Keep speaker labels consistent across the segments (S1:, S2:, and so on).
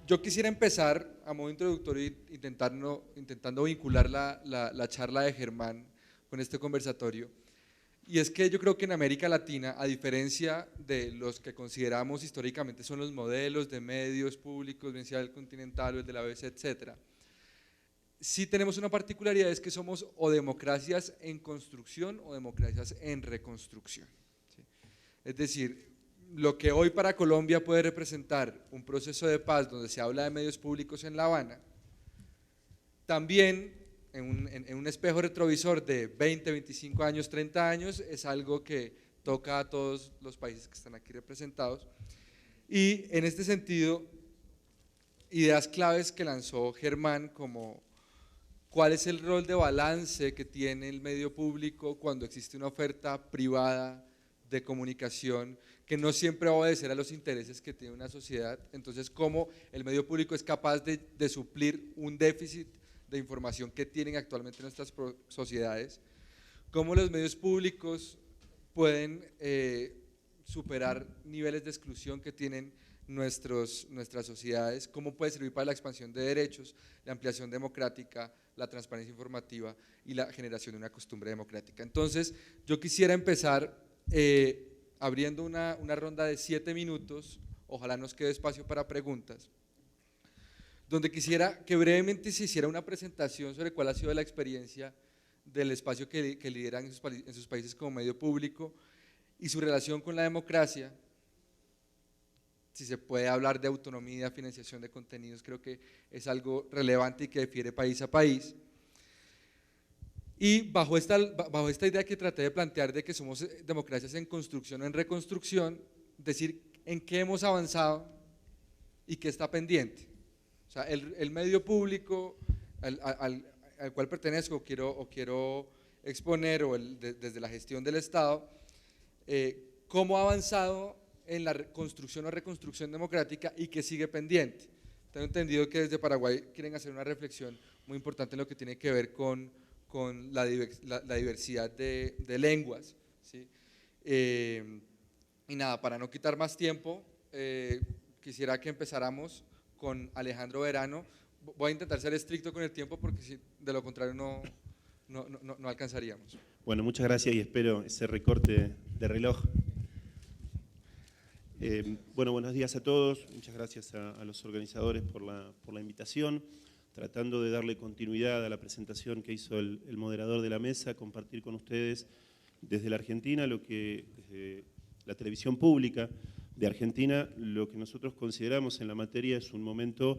S1: Yo quisiera empezar a modo introductorio intentando vincular la charla de Germán con este conversatorio. Y es que yo creo que en América Latina, a diferencia de los que consideramos históricamente son los modelos de medios públicos, bien sea el Continental o el de la BBC, etcétera, sí tenemos una particularidad, es que somos o democracias en construcción o democracias en reconstrucción. ¿Sí? Es decir, lo que hoy para Colombia puede representar un proceso de paz donde se habla de medios públicos en La Habana, también en un espejo retrovisor de 20, 25 años, 30 años, es algo que toca a todos los países que están aquí representados. Y en este sentido, ideas claves que lanzó Germán como cuál es el rol de balance que tiene el medio público cuando existe una oferta privada de comunicación que no siempre va a obedecer a los intereses que tiene una sociedad. Entonces, cómo el medio público es capaz de suplir un déficit de información que tienen actualmente nuestras sociedades, cómo los medios públicos pueden superar niveles de exclusión que tienen nuestras sociedades, cómo puede servir para la expansión de derechos, la ampliación democrática, la transparencia informativa y la generación de una costumbre democrática. Entonces, yo quisiera empezar abriendo una ronda de 7 minutos, ojalá nos quede espacio para preguntas, donde quisiera que brevemente se hiciera una presentación sobre cuál ha sido la experiencia del espacio que lideran en sus países como medio público y su relación con la democracia, si se puede hablar de autonomía, financiación de contenidos, creo que es algo relevante y que difiere país a país. Y bajo esta idea que traté de plantear de que somos democracias en construcción o en reconstrucción, decir en qué hemos avanzado y qué está pendiente. O sea, el medio público al cual pertenezco o quiero exponer desde la gestión del Estado, cómo ha avanzado en la construcción o reconstrucción democrática y qué sigue pendiente. Tengo entendido que desde Paraguay quieren hacer una reflexión muy importante en lo que tiene que ver con la diversidad de lenguas. ¿Sí? Y nada, para no quitar más tiempo, quisiera que empezáramos con Alejandro Verano. Voy a intentar ser estricto con el tiempo porque si, de lo contrario no alcanzaríamos.
S2: Bueno, muchas gracias y espero ese recorte de reloj. Bueno, buenos días a todos. Muchas gracias a los organizadores por la invitación. Tratando de darle continuidad a la presentación que hizo el moderador de la mesa, compartir con ustedes desde la Argentina, desde la televisión pública de Argentina, lo que nosotros consideramos en la materia es un momento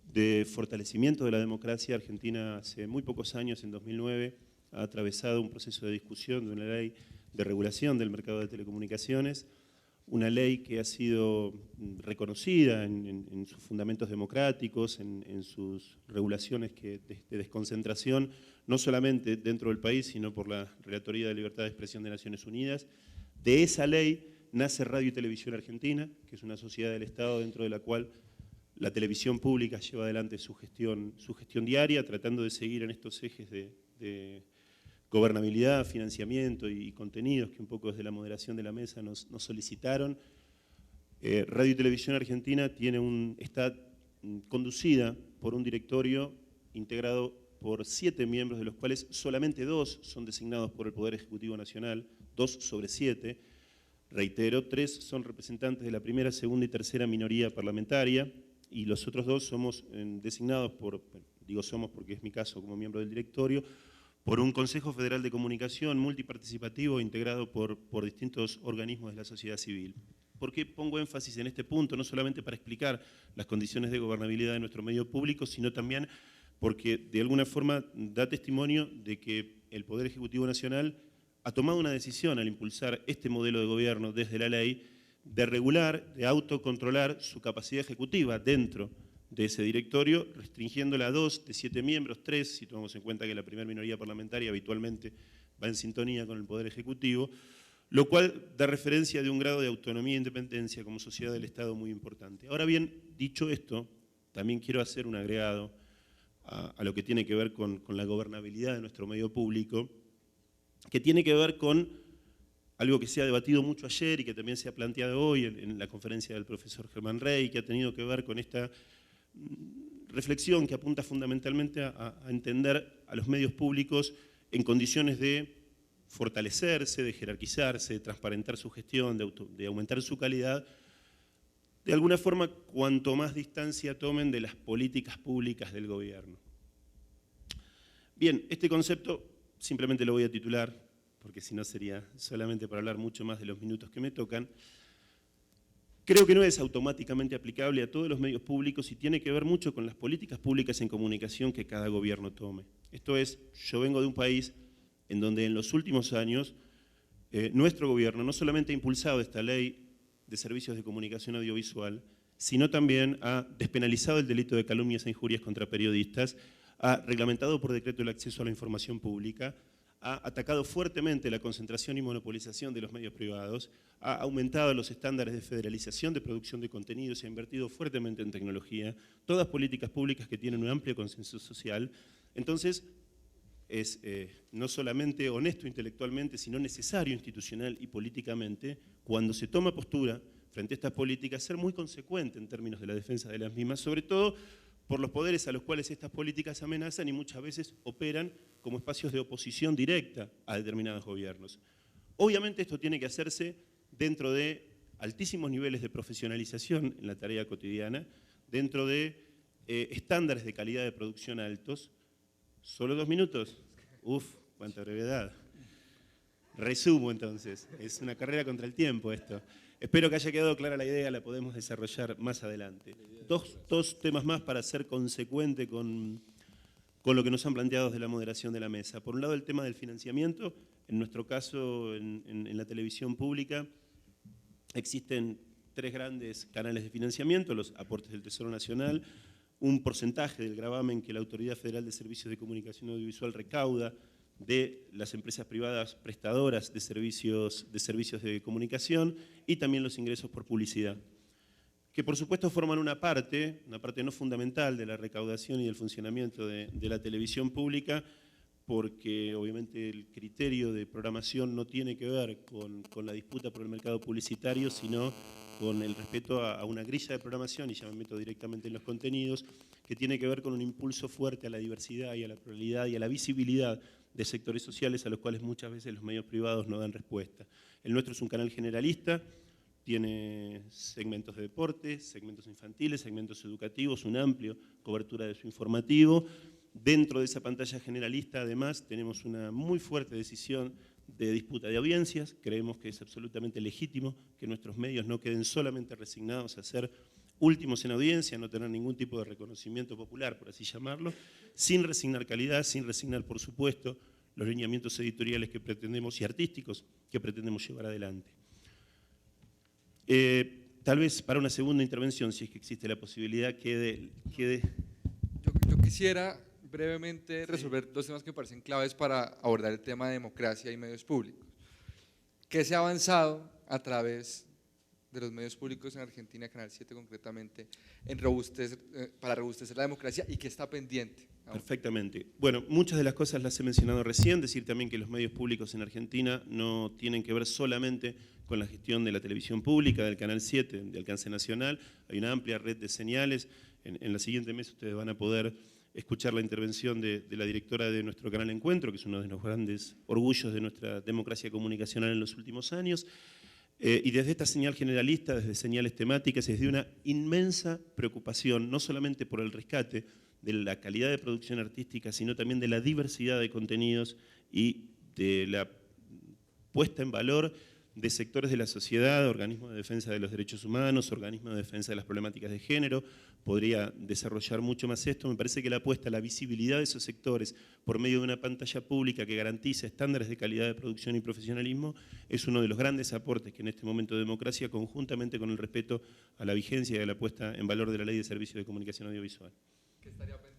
S2: de fortalecimiento de la democracia. Argentina hace muy pocos años, en 2009, ha atravesado un proceso de discusión de una ley de regulación del mercado de telecomunicaciones, una ley que ha sido reconocida en sus fundamentos democráticos, en sus regulaciones de desconcentración, no solamente dentro del país, sino por la Relatoría de Libertad de Expresión de Naciones Unidas. De esa ley nace Radio y Televisión Argentina, que es una sociedad del Estado dentro de la cual la televisión pública lleva adelante su gestión diaria, tratando de seguir en estos ejes de gobernabilidad, financiamiento y contenidos que un poco desde la moderación de la mesa nos solicitaron. Radio y Televisión Argentina está conducida por un directorio integrado por 7 miembros, de los cuales solamente 2 son designados por el Poder Ejecutivo Nacional, 2 sobre 7. Reitero, 3 son representantes de la primera, segunda y tercera minoría parlamentaria y los otros 2 somos designados digo somos porque es mi caso como miembro del directorio, por un Consejo Federal de Comunicación multiparticipativo integrado por distintos organismos de la sociedad civil. ¿Por qué pongo énfasis en este punto? No solamente para explicar las condiciones de gobernabilidad de nuestro medio público, sino también porque de alguna forma da testimonio de que el Poder Ejecutivo Nacional ha tomado una decisión al impulsar este modelo de gobierno desde la ley de regular, de autocontrolar su capacidad ejecutiva dentro de ese directorio, restringiéndola a 2 de 7 miembros, 3, si tomamos en cuenta que la primera minoría parlamentaria habitualmente va en sintonía con el Poder Ejecutivo, lo cual da referencia de un grado de autonomía e independencia como sociedad del Estado muy importante. Ahora bien, dicho esto, también quiero hacer un agregado a lo que tiene que ver con la gobernabilidad de nuestro medio público, que tiene que ver con algo que se ha debatido mucho ayer y que también se ha planteado hoy en la conferencia del profesor Germán Rey, que ha tenido que ver con esta reflexión que apunta fundamentalmente a entender a los medios públicos en condiciones de fortalecerse, de jerarquizarse, de transparentar su gestión, de aumentar su calidad, de alguna forma cuanto más distancia tomen de las políticas públicas del gobierno. Bien, este concepto simplemente lo voy a titular, porque si no sería solamente para hablar mucho más de los minutos que me tocan. Creo que no es automáticamente aplicable a todos los medios públicos y tiene que ver mucho con las políticas públicas en comunicación que cada gobierno tome. Esto es, yo vengo de un país en donde en los últimos años nuestro gobierno no solamente ha impulsado esta ley de servicios de comunicación audiovisual, sino también ha despenalizado el delito de calumnias e injurias contra periodistas, ha reglamentado por decreto el acceso a la información pública, ha atacado fuertemente la concentración y monopolización de los medios privados, ha aumentado los estándares de federalización de producción de contenidos y ha invertido fuertemente en tecnología, todas políticas públicas que tienen un amplio consenso social. Entonces, es no solamente honesto intelectualmente, sino necesario institucional y políticamente, cuando se toma postura frente a estas políticas, ser muy consecuente en términos de la defensa de las mismas, sobre todo por los poderes a los cuales estas políticas amenazan y muchas veces operan como espacios de oposición directa a determinados gobiernos. Obviamente esto tiene que hacerse dentro de altísimos niveles de profesionalización en la tarea cotidiana, dentro de estándares de calidad de producción altos. ¿Solo 2 minutos? Uf, cuánta brevedad. Resumo entonces, es una carrera contra el tiempo esto. Espero que haya quedado clara la idea, la podemos desarrollar más adelante. Dos temas más para ser consecuente con lo que nos han planteado desde la moderación de la mesa. Por un lado, el tema del financiamiento. En nuestro caso, en la televisión pública, existen 3 grandes canales de financiamiento: los aportes del Tesoro Nacional, un porcentaje del gravamen que la Autoridad Federal de Servicios de Comunicación Audiovisual recauda de las empresas privadas prestadoras de servicios de comunicación, y también los ingresos por publicidad, que por supuesto forman una parte no fundamental de la recaudación y del funcionamiento de la televisión pública, porque obviamente el criterio de programación no tiene que ver con la disputa por el mercado publicitario, sino con el respeto a una grilla de programación, y ya me meto directamente en los contenidos, que tiene que ver con un impulso fuerte a la diversidad y a la pluralidad y a la visibilidad de sectores sociales a los cuales muchas veces los medios privados no dan respuesta. El nuestro es un canal generalista, tiene segmentos de deporte, segmentos infantiles, segmentos educativos, una amplia cobertura de su informativo. Dentro de esa pantalla generalista, además, tenemos una muy fuerte decisión de disputa de audiencias. Creemos que es absolutamente legítimo que nuestros medios no queden solamente resignados a ser últimos en audiencia, no tener ningún tipo de reconocimiento popular, por así llamarlo, sin resignar calidad, sin resignar, por supuesto, los lineamientos editoriales que pretendemos y artísticos que pretendemos llevar adelante. Tal vez para una segunda intervención, si es que existe la posibilidad, quede...
S1: Yo quisiera brevemente resolver 2 temas que me parecen claves para abordar el tema de democracia y medios públicos. ¿Qué se ha avanzado a través de los medios públicos en Argentina, Canal 7 concretamente, para robustecer la democracia, y qué está pendiente?
S2: Perfectamente. Bueno, muchas de las cosas las he mencionado recién. Decir también que los medios públicos en Argentina no tienen que ver solamente con la gestión de la televisión pública, del Canal 7, de alcance nacional. Hay una amplia red de señales. En la siguiente mesa ustedes van a poder escuchar la intervención de la directora de nuestro canal Encuentro, que es uno de los grandes orgullos de nuestra democracia comunicacional en los últimos años. Y desde esta señal generalista, desde señales temáticas, es de una inmensa preocupación, no solamente por el rescate de la calidad de producción artística, sino también de la diversidad de contenidos y de la puesta en valor de sectores de la sociedad, organismos de defensa de los derechos humanos, organismos de defensa de las problemáticas de género. Podría desarrollar mucho más esto. Me parece que la apuesta a la visibilidad de esos sectores por medio de una pantalla pública que garantice estándares de calidad de producción y profesionalismo es uno de los grandes aportes que en este momento de democracia, conjuntamente con el respeto a la vigencia y a la puesta en valor de la Ley de Servicios de Comunicación Audiovisual.
S1: ¿Qué estaría pendiente?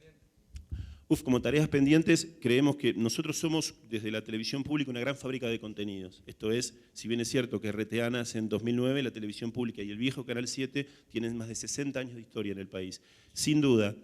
S2: Como tareas pendientes, creemos que nosotros somos, desde la televisión pública, una gran fábrica de contenidos. Esto es, si bien es cierto que RTA nace en 2009, la televisión pública y el viejo Canal 7 tienen más de 60 años de historia en el país. Sin duda,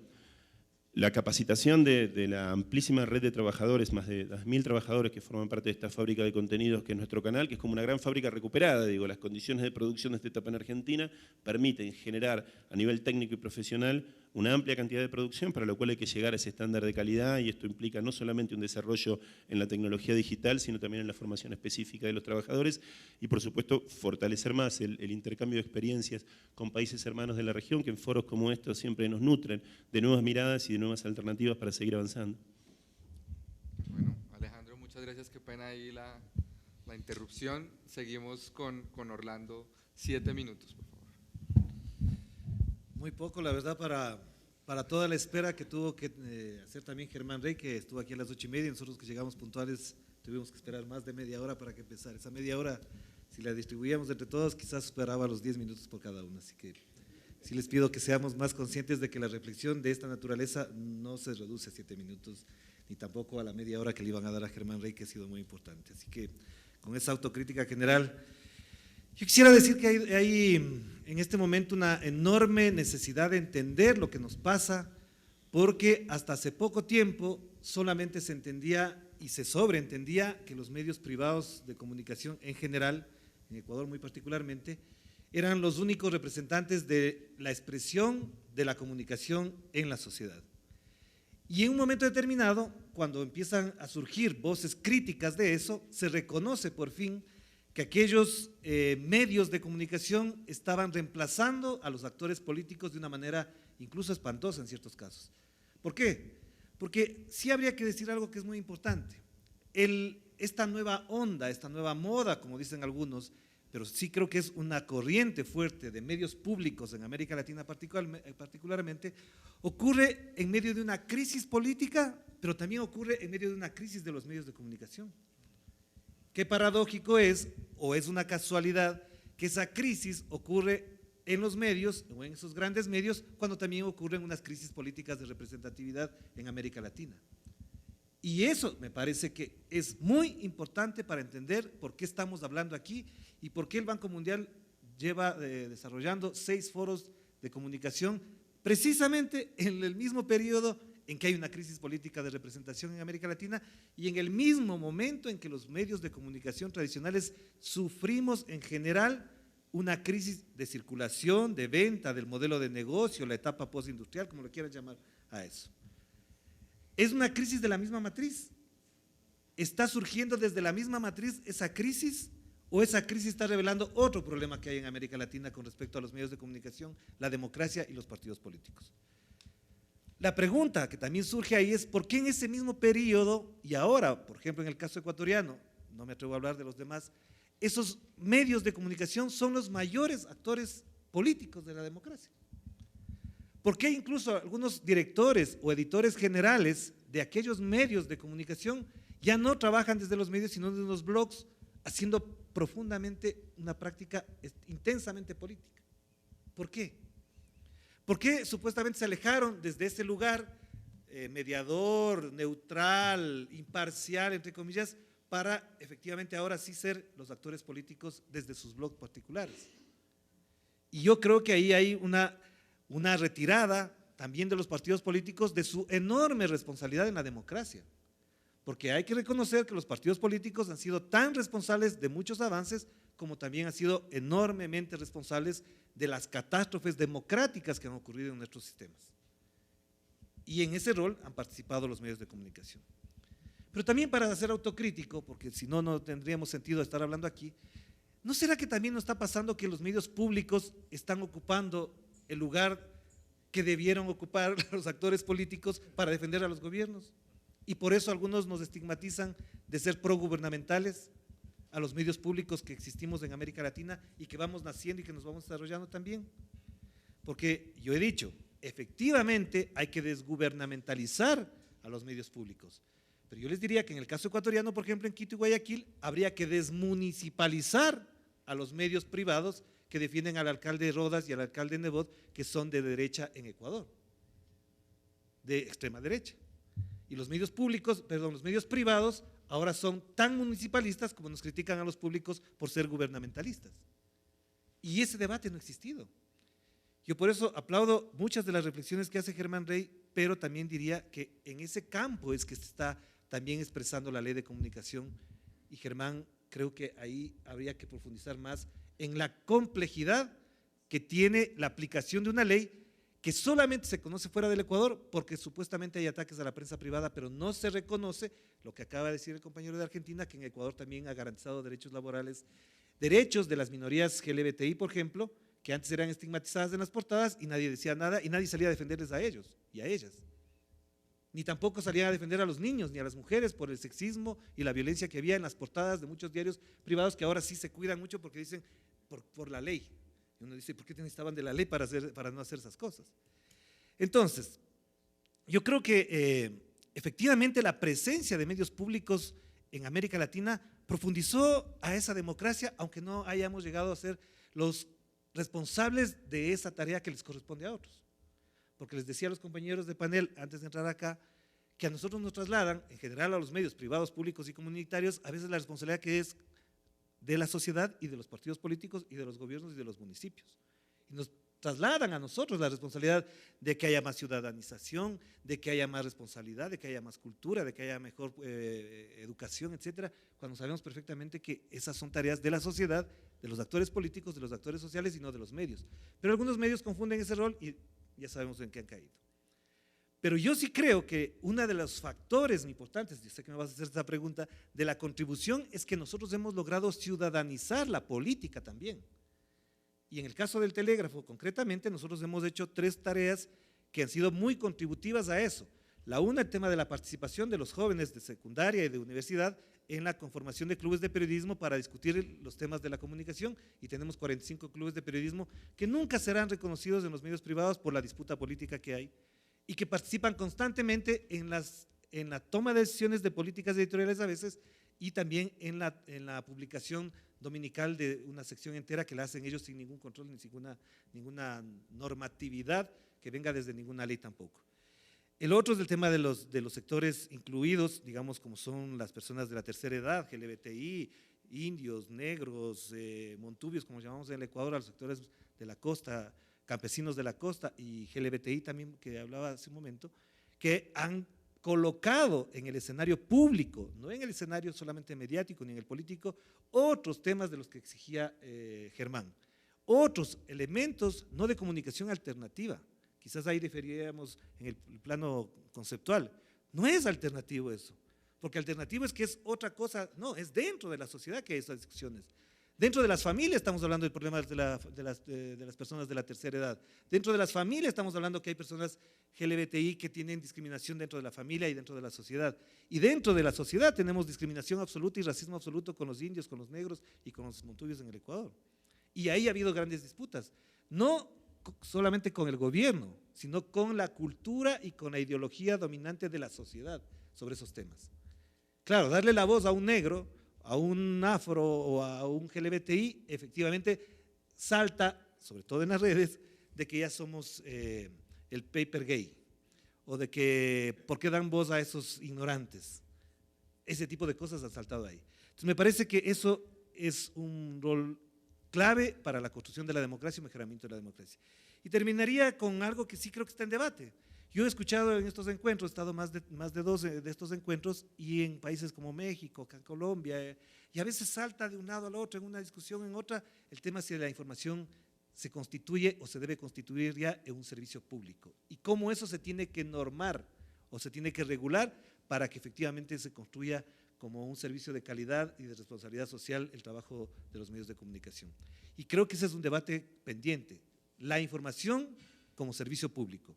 S2: la capacitación de la amplísima red de trabajadores, más de 2.000 trabajadores que forman parte de esta fábrica de contenidos que es nuestro canal, que es como una gran fábrica recuperada, digo, las condiciones de producción de esta etapa en Argentina permiten generar a nivel técnico y profesional una amplia cantidad de producción, para lo cual hay que llegar a ese estándar de calidad, y esto implica no solamente un desarrollo en la tecnología digital, sino también en la formación específica de los trabajadores y, por supuesto, fortalecer más el intercambio de experiencias con países hermanos de la región, que en foros como estos siempre nos nutren de nuevas miradas y de nuevas alternativas para seguir avanzando.
S1: Bueno, Alejandro, muchas gracias, qué pena ahí la interrupción. Seguimos con Orlando, 7 minutos, por favor.
S3: Muy poco, la verdad, para toda la espera que tuvo que hacer también Germán Rey, que estuvo aquí a las 8:30, y nosotros que llegamos puntuales tuvimos que esperar más de media hora para que empezara. Esa media hora, si la distribuíamos entre todos, quizás superaba los 10 minutos por cada uno, así que sí les pido que seamos más conscientes de que la reflexión de esta naturaleza no se reduce a 7 minutos, ni tampoco a la media hora que le iban a dar a Germán Rey, que ha sido muy importante. Así que con esa autocrítica general, yo quisiera decir que hay en este momento una enorme necesidad de entender lo que nos pasa, porque hasta hace poco tiempo solamente se entendía y se sobreentendía que los medios privados de comunicación en general, en Ecuador muy particularmente, eran los únicos representantes de la expresión de la comunicación en la sociedad. Y en un momento determinado, cuando empiezan a surgir voces críticas de eso, se reconoce por fin que aquellos medios de comunicación estaban reemplazando a los actores políticos de una manera incluso espantosa en ciertos casos. ¿Por qué? Porque sí habría que decir algo que es muy importante. Esta nueva onda, esta nueva moda, como dicen algunos, pero sí creo que es una corriente fuerte de medios públicos en América Latina particularmente, ocurre en medio de una crisis política, pero también ocurre en medio de una crisis de los medios de comunicación. Qué paradójico es, o es una casualidad, que esa crisis ocurre en los medios, o en esos grandes medios, cuando también ocurren unas crisis políticas de representatividad en América Latina. Y eso me parece que es muy importante para entender por qué estamos hablando aquí y por qué el Banco Mundial lleva desarrollando 6 foros de comunicación precisamente en el mismo periodo en que hay una crisis política de representación en América Latina y en el mismo momento en que los medios de comunicación tradicionales sufrimos en general una crisis de circulación, de venta, del modelo de negocio, la etapa postindustrial, como lo quieran llamar a eso. Es una crisis de la misma matriz. ¿Está surgiendo desde la misma matriz esa crisis o esa crisis está revelando otro problema que hay en América Latina con respecto a los medios de comunicación, la democracia y los partidos políticos? La pregunta que también surge ahí es ¿por qué en ese mismo periodo y ahora, por ejemplo en el caso ecuatoriano, no me atrevo a hablar de los demás, esos medios de comunicación son los mayores actores políticos de la democracia? ¿Por qué incluso algunos directores o editores generales de aquellos medios de comunicación ya no trabajan desde los medios sino desde los blogs, haciendo profundamente una práctica intensamente política? ¿Por qué? ¿Por qué supuestamente se alejaron desde ese lugar mediador, neutral, imparcial, entre comillas, para efectivamente ahora sí ser los actores políticos desde sus blogs particulares? Y yo creo que ahí hay una retirada también de los partidos políticos de su enorme responsabilidad en la democracia, porque hay que reconocer que los partidos políticos han sido tan responsables de muchos avances como también han sido enormemente responsables de las catástrofes democráticas que han ocurrido en nuestros sistemas. Y en ese rol han participado los medios de comunicación. Pero también para ser autocrítico, porque si no, no tendríamos sentido estar hablando aquí, ¿no será que también nos está pasando que los medios públicos están ocupando el lugar que debieron ocupar los actores políticos para defender a los gobiernos? Y por eso algunos nos estigmatizan de ser progubernamentales a los medios públicos que existimos en América Latina y que vamos naciendo y que nos vamos desarrollando también. Porque yo he dicho, efectivamente hay que desgubernamentalizar a los medios públicos, pero yo les diría que en el caso ecuatoriano, por ejemplo en Quito y Guayaquil, habría que desmunicipalizar a los medios privados que defienden al alcalde Rodas y al alcalde Nebot, que son de derecha en Ecuador, de extrema derecha. Y los medios públicos, perdón, los medios privados ahora son tan municipalistas como nos critican a los públicos por ser gubernamentalistas. Y ese debate no ha existido. Yo por eso aplaudo muchas de las reflexiones que hace Germán Rey, pero también diría que en ese campo es que se está también expresando la ley de comunicación, y Germán, creo que ahí habría que profundizar más en la complejidad que tiene la aplicación de una ley que solamente se conoce fuera del Ecuador porque supuestamente hay ataques a la prensa privada, pero no se reconoce lo que acaba de decir el compañero de Argentina, que en Ecuador también ha garantizado derechos laborales, derechos de las minorías LGBTI, por ejemplo, que antes eran estigmatizadas en las portadas y nadie decía nada y nadie salía a defenderles a ellos y a ellas. Ni tampoco salían a defender a los niños ni a las mujeres por el sexismo y la violencia que había en las portadas de muchos diarios privados que ahora sí se cuidan mucho porque dicen por la ley. Y uno dice, ¿por qué necesitaban de la ley para no hacer esas cosas? Entonces, yo creo que efectivamente la presencia de medios públicos en América Latina profundizó a esa democracia, aunque no hayamos llegado a ser los responsables de esa tarea que les corresponde a otros. Porque les decía a los compañeros de panel antes de entrar acá, que a nosotros nos trasladan, en general a los medios privados, públicos y comunitarios, a veces la responsabilidad que es de la sociedad y de los partidos políticos y de los gobiernos y de los municipios. Y nos trasladan a nosotros la responsabilidad de que haya más ciudadanización, de que haya más responsabilidad, de que haya más cultura, de que haya mejor educación, etcétera, cuando sabemos perfectamente que esas son tareas de la sociedad, de los actores políticos, de los actores sociales y no de los medios. Pero algunos medios confunden ese rol y ya sabemos en qué han caído. Pero yo sí creo que uno de los factores importantes, yo sé que me vas a hacer esta pregunta, de la contribución es que nosotros hemos logrado ciudadanizar la política también. Y en el caso del telégrafo, concretamente, nosotros hemos hecho 3 tareas que han sido muy contributivas a eso. La una, el tema de la participación de los jóvenes de secundaria y de universidad en la conformación de clubes de periodismo para discutir los temas de la comunicación, y tenemos 45 clubes de periodismo que nunca serán reconocidos en los medios privados por la disputa política que hay y que participan constantemente en la toma de decisiones de políticas editoriales a veces y también en la publicación dominical de una sección entera que la hacen ellos sin ningún control ni ninguna normatividad que venga desde ninguna ley tampoco. El otro es el tema de los sectores incluidos, digamos como son las personas de la tercera edad, LGBTI, indios, negros, montubios, como llamamos en el Ecuador, a los sectores de la costa, campesinos de la costa y LGBTI también, que hablaba hace un momento, que han colocado en el escenario público, no en el escenario solamente mediático ni en el político, otros temas de los que exigía Germán, otros elementos no de comunicación alternativa, quizás ahí diferiríamos en el plano conceptual, no es alternativo eso, porque alternativo es que es otra cosa, no, es dentro de la sociedad que hay esas discusiones. Dentro de las familias estamos hablando de problemas de las personas de la tercera edad. Dentro de las familias estamos hablando que hay personas LGBTI que tienen discriminación dentro de la familia y dentro de la sociedad. Y dentro de la sociedad tenemos discriminación absoluta y racismo absoluto con los indios, con los negros y con los montubios en el Ecuador. Y ahí ha habido grandes disputas, no solamente con el gobierno, sino con la cultura y con la ideología dominante de la sociedad sobre esos temas. Claro, darle la voz a un negro, a un afro o a un LGBTI, efectivamente salta, sobre todo en las redes, de que ya somos el paper gay, o de que ¿por qué dan voz a esos ignorantes? Ese tipo de cosas han saltado ahí. Entonces me parece que eso es un rol clave para la construcción de la democracia y mejoramiento de la democracia. Y terminaría con algo que sí creo que está en debate. Yo he escuchado en estos encuentros, he estado más de 12 de estos encuentros y en países como México, acá en Colombia, y a veces salta de un lado al otro, en una discusión, en otra, el tema si la información se constituye o se debe constituir ya en un servicio público y cómo eso se tiene que normar o se tiene que regular para que efectivamente se construya como un servicio de calidad y de responsabilidad social el trabajo de los medios de comunicación. Y creo que ese es un debate pendiente, la información como servicio público.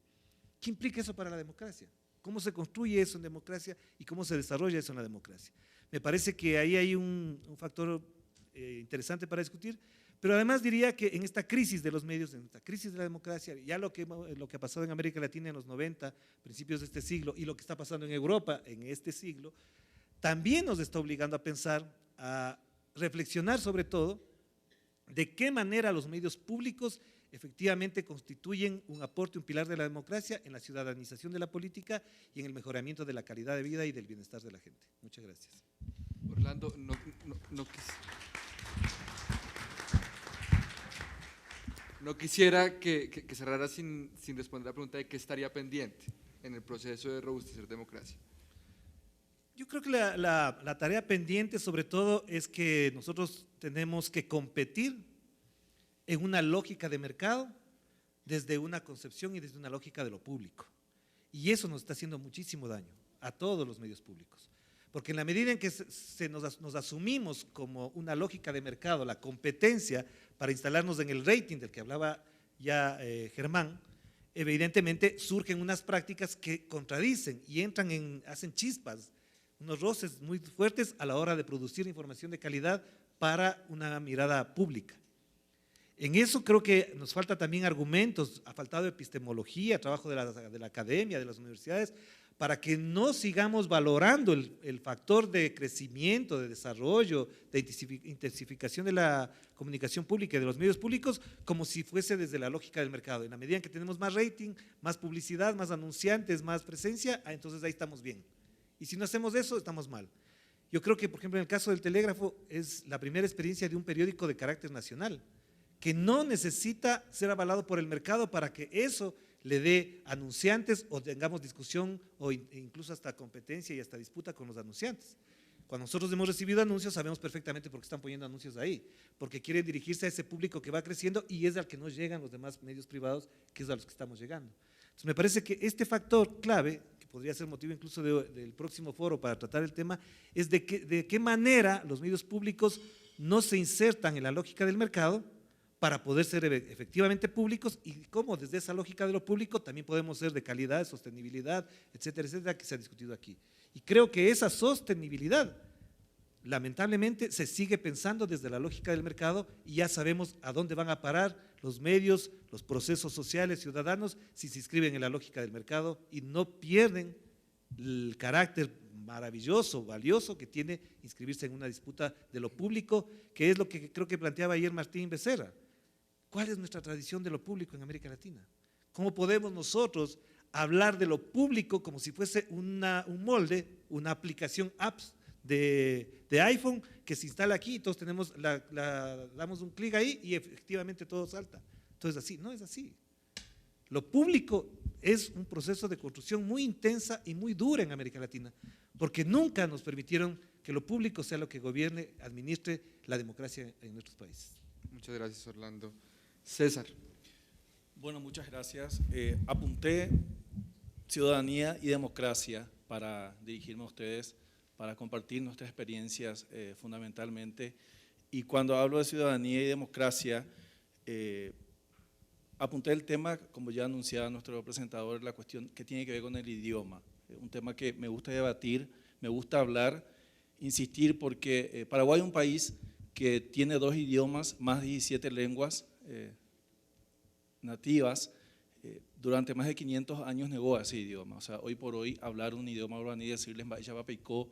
S3: ¿Qué implica eso para la democracia? ¿Cómo se construye eso en democracia y cómo se desarrolla eso en la democracia? Me parece que ahí hay un factor interesante para discutir, pero además diría que en esta crisis de los medios, en esta crisis de la democracia, ya lo que ha pasado en América Latina en los 90, principios de este siglo, y lo que está pasando en Europa en este siglo, también nos está obligando a pensar, a reflexionar sobre todo, de qué manera los medios públicos efectivamente constituyen un aporte, un pilar de la democracia en la ciudadanización de la política y en el mejoramiento de la calidad de vida y del bienestar de la gente. Muchas gracias.
S1: Orlando, no quisiera que cerrara sin responder la pregunta de qué estaría pendiente en el proceso de robustecer democracia.
S3: Yo creo que la tarea pendiente sobre todo es que nosotros tenemos que competir en una lógica de mercado desde una concepción y desde una lógica de lo público. Y eso nos está haciendo muchísimo daño a todos los medios públicos. Porque en la medida en que nos asumimos como una lógica de mercado, la competencia para instalarnos en el rating del que hablaba ya Germán, evidentemente surgen unas prácticas que contradicen y hacen chispas, unos roces muy fuertes a la hora de producir información de calidad para una mirada pública. En eso creo que nos falta también argumentos, ha faltado epistemología, trabajo de la academia, de las universidades, para que no sigamos valorando el factor de crecimiento, de desarrollo, de intensificación de la comunicación pública y de los medios públicos como si fuese desde la lógica del mercado. En la medida en que tenemos más rating, más publicidad, más anunciantes, más presencia, entonces ahí estamos bien. Y si no hacemos eso, estamos mal. Yo creo que, por ejemplo, en el caso del Telégrafo, es la primera experiencia de un periódico de carácter nacional, que no necesita ser avalado por el mercado para que eso le dé anunciantes o tengamos discusión o incluso hasta competencia y hasta disputa con los anunciantes. Cuando nosotros hemos recibido anuncios sabemos perfectamente por qué están poniendo anuncios ahí, porque quieren dirigirse a ese público que va creciendo y es al que no llegan los demás medios privados, que es a los que estamos llegando. Entonces me parece que este factor clave, que podría ser motivo incluso del próximo foro para tratar el tema, es de qué manera los medios públicos no se insertan en la lógica del mercado para poder ser efectivamente públicos y cómo desde esa lógica de lo público también podemos ser de calidad, sostenibilidad, etcétera, etcétera, que se ha discutido aquí. Y creo que esa sostenibilidad, lamentablemente, se sigue pensando desde la lógica del mercado y ya sabemos a dónde van a parar los medios, los procesos sociales, ciudadanos, si se inscriben en la lógica del mercado y no pierden el carácter maravilloso, valioso que tiene inscribirse en una disputa de lo público, que es lo que creo que planteaba ayer Martín Becerra. ¿Cuál es nuestra tradición de lo público en América Latina? ¿Cómo podemos nosotros hablar de lo público como si fuese un molde, una aplicación apps de iPhone que se instala aquí y todos tenemos, damos un clic ahí y efectivamente todo salta? Entonces así, no es así. Lo público es un proceso de construcción muy intensa y muy dura en América Latina, porque nunca nos permitieron que lo público sea lo que gobierne, administre la democracia en nuestros países.
S1: Muchas gracias, Orlando. César.
S4: Bueno, muchas gracias. Apunté ciudadanía y democracia para dirigirme a ustedes, para compartir nuestras experiencias fundamentalmente. Y cuando hablo de ciudadanía y democracia, apunté el tema, como ya anunciaba nuestro presentador, la cuestión que tiene que ver con el idioma. Un tema que me gusta debatir, me gusta hablar, insistir, porque Paraguay es un país que tiene 2 idiomas, más de 17 lenguas nativas. Durante más de 500 años negó ese idioma. O sea, hoy por hoy hablar un idioma guaraní y decirles Baixapapeicó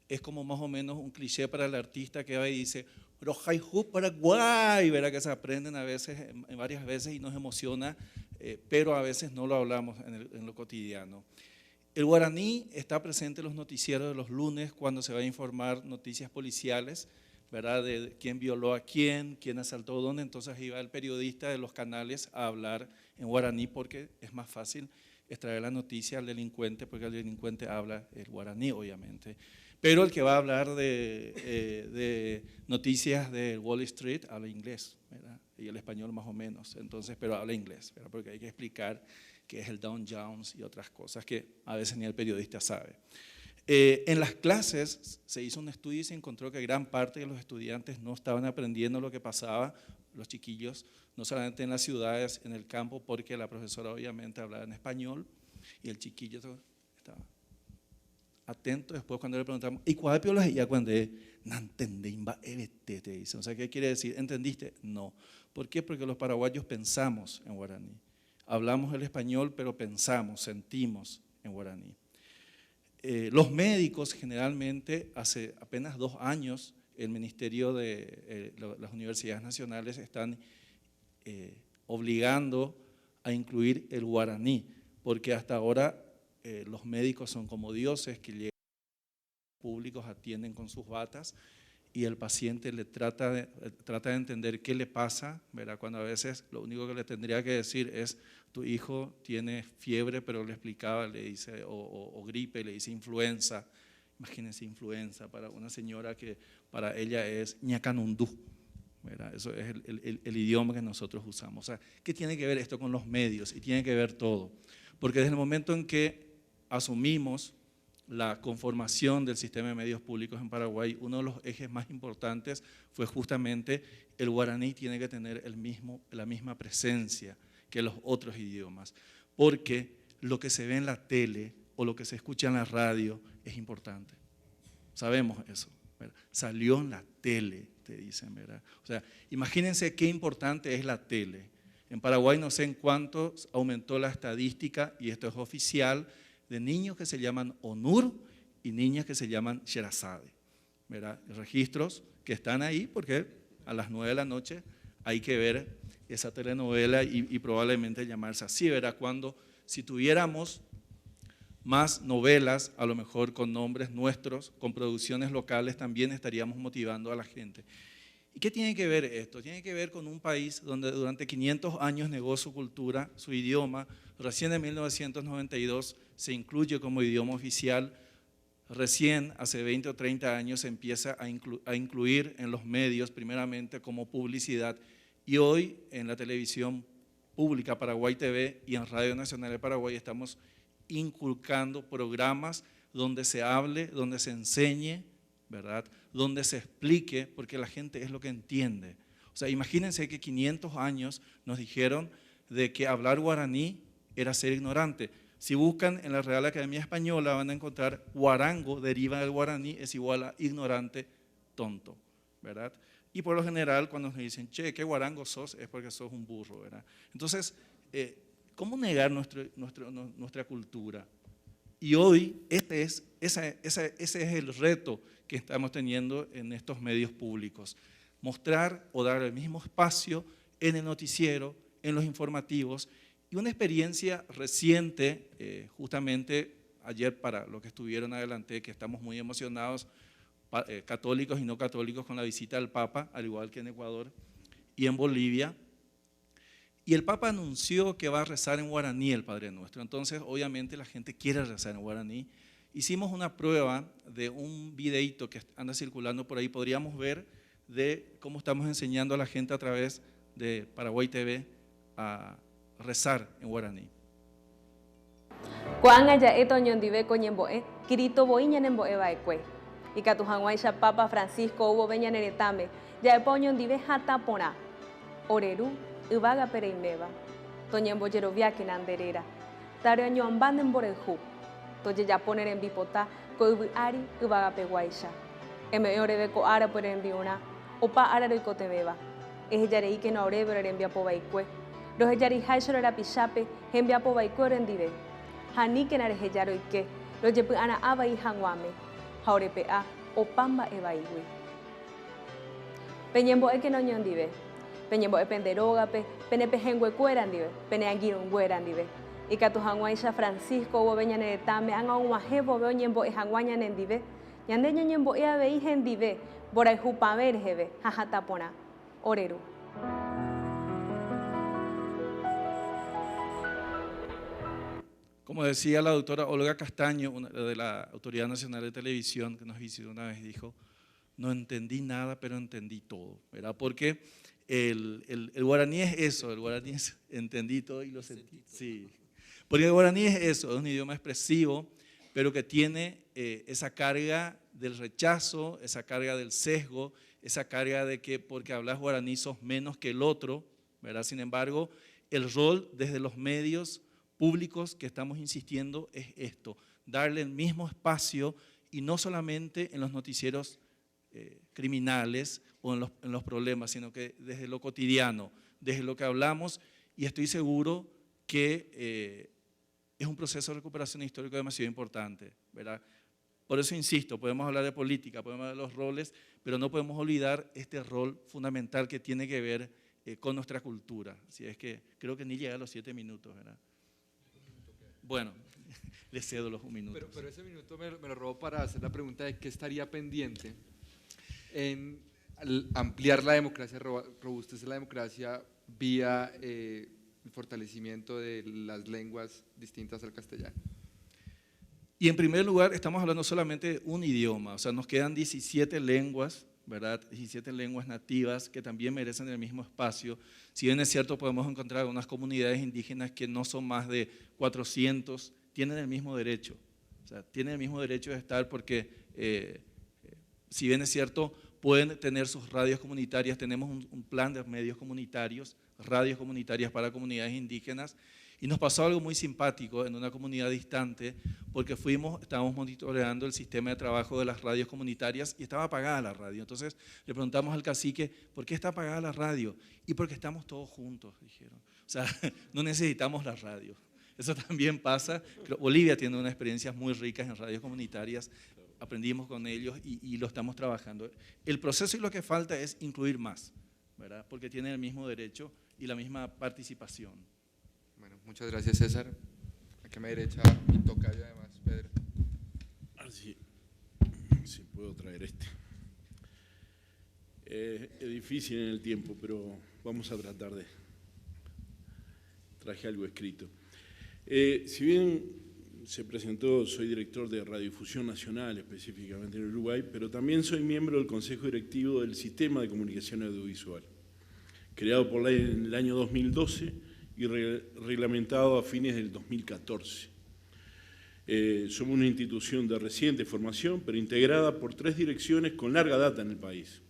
S4: es como más o menos un cliché para el artista que va y dice Rojaijú Paraguay, verá que se aprenden a veces, varias veces y nos emociona, pero a veces no lo hablamos en lo cotidiano. El guaraní está presente en los noticieros de los lunes cuando se va a informar noticias policiales, ¿verdad? De quién violó a quién asaltó dónde, entonces iba el periodista de los canales a hablar en guaraní porque es más fácil extraer la noticia al delincuente, porque el delincuente habla el guaraní, obviamente. Pero el que va a hablar de noticias de Wall Street habla inglés, ¿verdad? Y el español más o menos, entonces, pero habla inglés, ¿verdad? Porque hay que explicar qué es el Dow Jones y otras cosas que a veces ni el periodista sabe. En las clases se hizo un estudio y se encontró que gran parte de los estudiantes no estaban aprendiendo lo que pasaba, los chiquillos, no solamente en las ciudades, en el campo, porque la profesora obviamente hablaba en español y el chiquillo estaba atento. Después cuando le preguntamos, ¿y cuál es ya cuando no entendí, te dice? O sea, ¿qué quiere decir? ¿Entendiste? No. ¿Por qué? Porque los paraguayos pensamos en guaraní. Hablamos el español, pero pensamos, sentimos en guaraní. Los médicos generalmente, hace apenas 2 años, el Ministerio de las Universidades Nacionales están obligando a incluir el guaraní, porque hasta ahora los médicos son como dioses que llegan públicos, atienden con sus batas y el paciente le trata de entender qué le pasa, ¿verdad? Cuando a veces lo único que le tendría que decir es tu hijo tiene fiebre, pero le explicaba, le dice, o gripe, le dice influenza. Imagínense influenza para una señora que para ella es ñacanundú, ¿verdad? Eso es el idioma que nosotros usamos. O sea, ¿qué tiene que ver esto con los medios? Y tiene que ver todo. Porque desde el momento en que asumimos la conformación del sistema de medios públicos en Paraguay, uno de los ejes más importantes fue justamente el guaraní tiene que tener la misma presencia que los otros idiomas, porque lo que se ve en la tele o lo que se escucha en la radio es importante. Sabemos eso, ¿verdad? Salió en la tele, te dicen, ¿verdad? O sea, imagínense qué importante es la tele. En Paraguay no sé en cuánto aumentó la estadística, y esto es oficial, de niños que se llaman Onur y niñas que se llaman Sherazade, ¿verdad? Registros que están ahí porque a las 9 de la noche hay que ver esa telenovela y probablemente llamarse así, ¿verdad? Cuando si tuviéramos más novelas, a lo mejor con nombres nuestros, con producciones locales, también estaríamos motivando a la gente. ¿Y qué tiene que ver esto? Tiene que ver con un país donde durante 500 años negó su cultura, su idioma. Recién en 1992 se incluye como idioma oficial. Recién, hace 20 o 30 años, se empieza a incluir en los medios, primeramente como publicidad. Y hoy en la televisión pública Paraguay TV y en Radio Nacional de Paraguay estamos inculcando programas donde se hable, donde se enseñe, ¿verdad? Donde se explique, porque la gente es lo que entiende. O sea, imagínense que 500 años nos dijeron de que hablar guaraní era ser ignorante. Si buscan en la Real Academia Española van a encontrar guarango, deriva del guaraní, es igual a ignorante, tonto, ¿verdad? Y por lo general cuando nos dicen, che, ¿qué guarango sos? Es porque sos un burro, ¿verdad? Entonces, ¿cómo negar nuestra cultura? Y hoy ese es el reto que estamos teniendo en estos medios públicos. Mostrar o dar el mismo espacio en el noticiero, en los informativos. Y una experiencia reciente, justamente ayer para los que estuvieron adelante, que estamos muy emocionados, católicos y no católicos, con la visita del Papa, al igual que en Ecuador y en Bolivia. Y el Papa anunció que va a rezar en guaraní el Padre Nuestro. Entonces, obviamente, la gente quiere rezar en guaraní. Hicimos una prueba de un videíto que anda circulando por ahí. Podríamos ver de cómo estamos enseñando a la gente a través de Paraguay TV a rezar en guaraní.
S5: Kuan ya eto ñondive koñemboe, kirito boiña nemboe baekue. Y katujanguaisha Papa Francisco hubo veña neretame, ya epo ñondive hatapora. Oreru Ibaga pereimeba, toñembo yeroviaki nanderera, tario ñoambande en boreju, toye ya poner en bipota, coibu ari, Ibaga peguaisha. Eme orebe ko ara por enviuna, opa ara roicote beba. Ejayarei que no orebe envia po baikue. Los ejari haishoro era pichape, envia po baikue rendive. Hani que nare heyaroike, los yepu ana aba y hanguame, jaurepe a, opamba ebaiwi. Peñembo e que no ñondive. Peñembo e penderogape, pene pejenguecuerandive, pene anguirunguerandive. Y catujanguaisha Francisco hubo veña neretame, anga un majebo veo ñembo e janguaña nendive, ñandeño ñembo e abei gendive, borai jupaverjeve, jajatapona, oreru.
S4: Como decía la doctora Olga Castaño, de la Autoridad Nacional de Televisión, que nos visitó una vez, dijo, no entendí nada, pero entendí todo, ¿verdad? Porque el guaraní es eso, el guaraní es entendí todo y lo sentí. Sí. Porque el guaraní es eso, es un idioma expresivo, pero que tiene esa carga del rechazo, esa carga del sesgo, esa carga de que porque hablas guaraní sos menos que el otro, ¿verdad? Sin embargo, el rol desde los medios públicos que estamos insistiendo es esto, darle el mismo espacio y no solamente en los noticieros criminales o en los problemas, sino que desde lo cotidiano, desde lo que hablamos, y estoy seguro que es un proceso de recuperación histórico demasiado importante, ¿verdad? Por eso insisto, podemos hablar de política, podemos hablar de los roles, pero no podemos olvidar este rol fundamental que tiene que ver con nuestra cultura. Así es que creo que ni llega a los 7 minutos, ¿verdad? Bueno, le cedo los 1 minuto.
S1: Pero ese minuto me lo robo para hacer la pregunta de qué estaría pendiente en ampliar la democracia, robustecer la democracia vía el fortalecimiento de las lenguas distintas al castellano.
S4: Y en primer lugar, estamos hablando solamente de un idioma, o sea, nos quedan 17 lenguas, ¿verdad? 17 lenguas nativas que también merecen el mismo espacio. Si bien es cierto, podemos encontrar unas comunidades indígenas que no son más de 400, tienen el mismo derecho. O sea, tienen el mismo derecho de estar porque, si bien es cierto, pueden tener sus radios comunitarias. Tenemos un plan de medios comunitarios, radios comunitarias para comunidades indígenas. Y nos pasó algo muy simpático en una comunidad distante, porque estábamos monitoreando el sistema de trabajo de las radios comunitarias y estaba apagada la radio. Entonces le preguntamos al cacique, ¿por qué está apagada la radio? Y porque estamos todos juntos, dijeron. O sea, no necesitamos la radio. Eso también pasa. Bolivia tiene unas experiencias muy ricas en radios comunitarias, aprendimos con ellos y lo estamos trabajando. El proceso y lo que falta es incluir más, ¿verdad? Porque tienen el mismo derecho y la misma participación.
S1: Bueno, muchas gracias, César. Aquí a mi derecha, mi tocayo además, Pedro.
S6: A ver si puedo traer este. Es difícil en el tiempo, pero vamos a tratar de… Traje algo escrito. Si bien se presentó, soy director de Radiodifusión Nacional, específicamente en Uruguay, pero también soy miembro del Consejo Directivo del Sistema de Comunicación Audiovisual, creado por ley en el año 2012 y reglamentado a fines del 2014. Somos una institución de reciente formación, pero integrada por 3 direcciones con larga data en el país.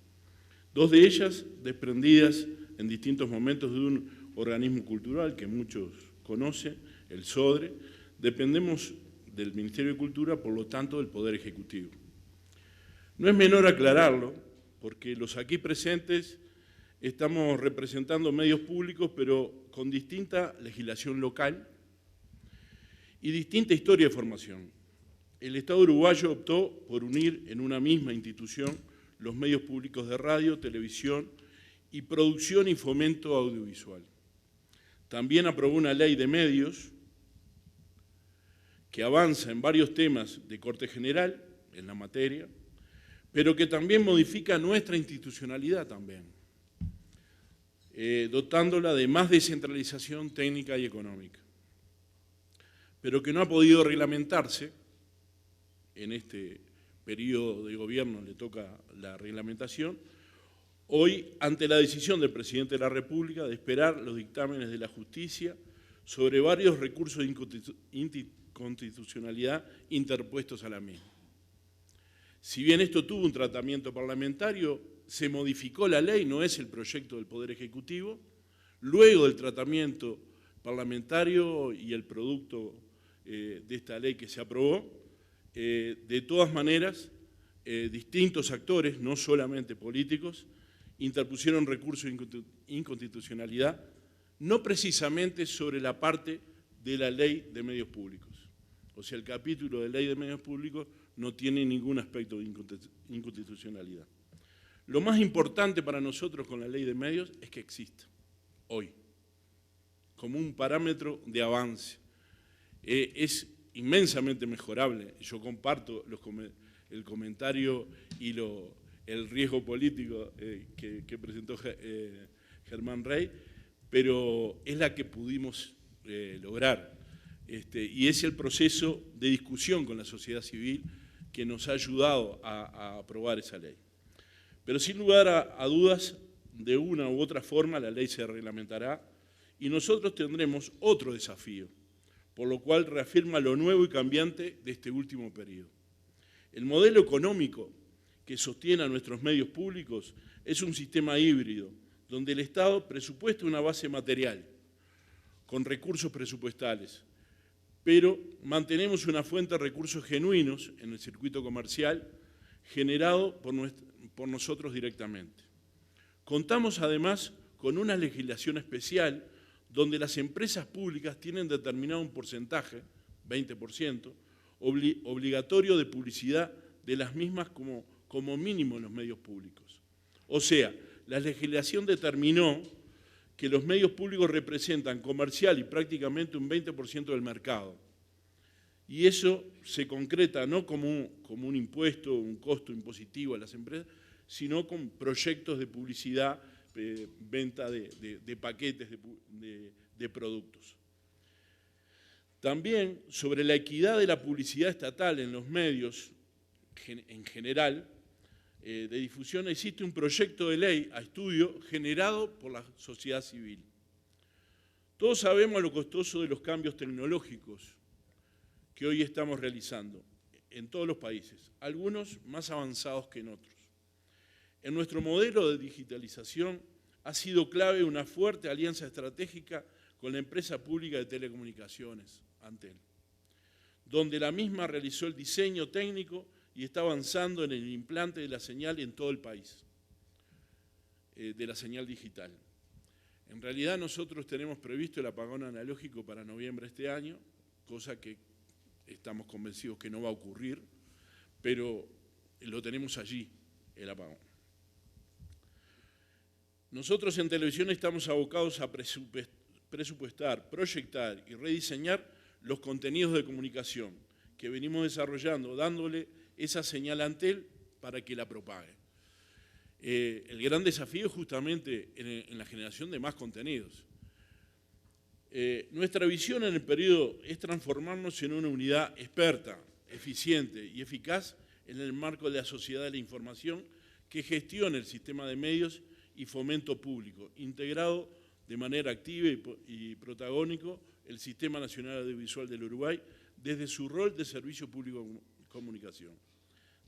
S6: 2 de ellas desprendidas en distintos momentos de un organismo cultural que muchos conocen, el SODRE. Dependemos del Ministerio de Cultura, por lo tanto, del Poder Ejecutivo. No es menor aclararlo, porque los aquí presentes estamos representando medios públicos, pero con distinta legislación local y distinta historia de formación. El Estado uruguayo optó por unir en una misma institución los medios públicos de radio, televisión y producción y fomento audiovisual. También aprobó una ley de medios que avanza en varios temas de corte general en la materia, pero que también modifica nuestra institucionalidad también, dotándola de más descentralización técnica y económica, pero que no ha podido reglamentarse. En este periodo de gobierno le toca la reglamentación, hoy ante la decisión del presidente de la República de esperar los dictámenes de la justicia sobre varios recursos de inconstitucionalidad interpuestos a la misma. Si bien esto tuvo un tratamiento parlamentario, se modificó la ley, no es el proyecto del Poder Ejecutivo. Luego del tratamiento parlamentario y el producto de esta ley que se aprobó, de todas maneras, distintos actores, no solamente políticos, interpusieron recursos de inconstitucionalidad, no precisamente sobre la parte de la ley de medios públicos. O sea, el capítulo de ley de medios públicos no tiene ningún aspecto de inconstitucionalidad. Lo más importante para nosotros con la ley de medios es que exista hoy, como un parámetro de avance. Es inmensamente mejorable. Yo comparto el comentario y el riesgo político que presentó Germán Rey, pero es la que pudimos lograr. Y es el proceso de discusión con la sociedad civil que nos ha ayudado a aprobar esa ley. Pero sin lugar a dudas, de una u otra forma la ley se reglamentará y nosotros tendremos otro desafío, por lo cual reafirma lo nuevo y cambiante de este último periodo. El modelo económico que sostiene a nuestros medios públicos es un sistema híbrido, donde el Estado presupuesta una base material, con recursos presupuestales, pero mantenemos una fuente de recursos genuinos en el circuito comercial generado por nosotros directamente. Contamos además con una legislación especial donde las empresas públicas tienen determinado un porcentaje, 20%, obligatorio de publicidad de las mismas como mínimo en los medios públicos. O sea, la legislación determinó que los medios públicos representan comercial y prácticamente un 20% del mercado. Y eso se concreta no como un impuesto, un costo impositivo a las empresas, sino con proyectos de publicidad, venta de paquetes de productos. También sobre la equidad de la publicidad estatal en los medios en general, de difusión, existe un proyecto de ley a estudio generado por la sociedad civil. Todos sabemos lo costoso de los cambios tecnológicos que hoy estamos realizando en todos los países, algunos más avanzados que en otros. En nuestro modelo de digitalización ha sido clave una fuerte alianza estratégica con la empresa pública de telecomunicaciones, Antel, donde la misma realizó el diseño técnico y está avanzando en el implante de la señal en todo el país, de la señal digital. En realidad nosotros tenemos previsto el apagón analógico para noviembre de este año, cosa que estamos convencidos que no va a ocurrir, pero lo tenemos allí, el apagón. Nosotros en televisión estamos abocados a presupuestar, proyectar y rediseñar los contenidos de comunicación que venimos desarrollando, dándole esa señal a Antel para que la propague. El gran desafío es justamente en la generación de más contenidos. Nuestra visión en el periodo es transformarnos en una unidad experta, eficiente y eficaz en el marco de la sociedad de la información que gestione el sistema de medios y fomento público, integrado de manera activa y protagónico el Sistema Nacional Audiovisual del Uruguay desde su rol de servicio público de comunicación.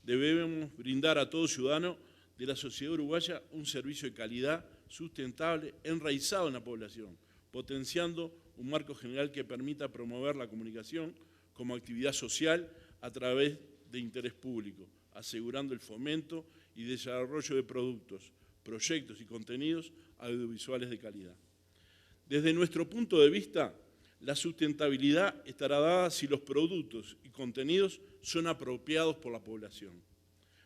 S6: Debemos brindar a todo ciudadano de la sociedad uruguaya un servicio de calidad, sustentable, enraizado en la población, potenciando un marco general que permita promover la comunicación como actividad social a través de interés público, asegurando el fomento y desarrollo de productos, proyectos y contenidos audiovisuales de calidad. Desde nuestro punto de vista, la sustentabilidad estará dada si los productos y contenidos son apropiados por la población.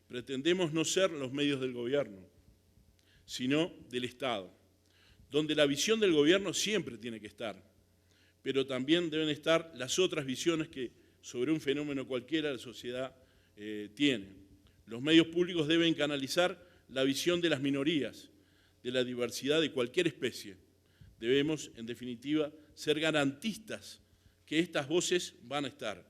S6: Pretendemos no ser los medios del gobierno, sino del Estado, donde la visión del gobierno siempre tiene que estar, pero también deben estar las otras visiones que sobre un fenómeno cualquiera la sociedad tiene. Los medios públicos deben canalizar la visión de las minorías, de la diversidad de cualquier especie. Debemos, en definitiva, ser garantistas que estas voces van a estar.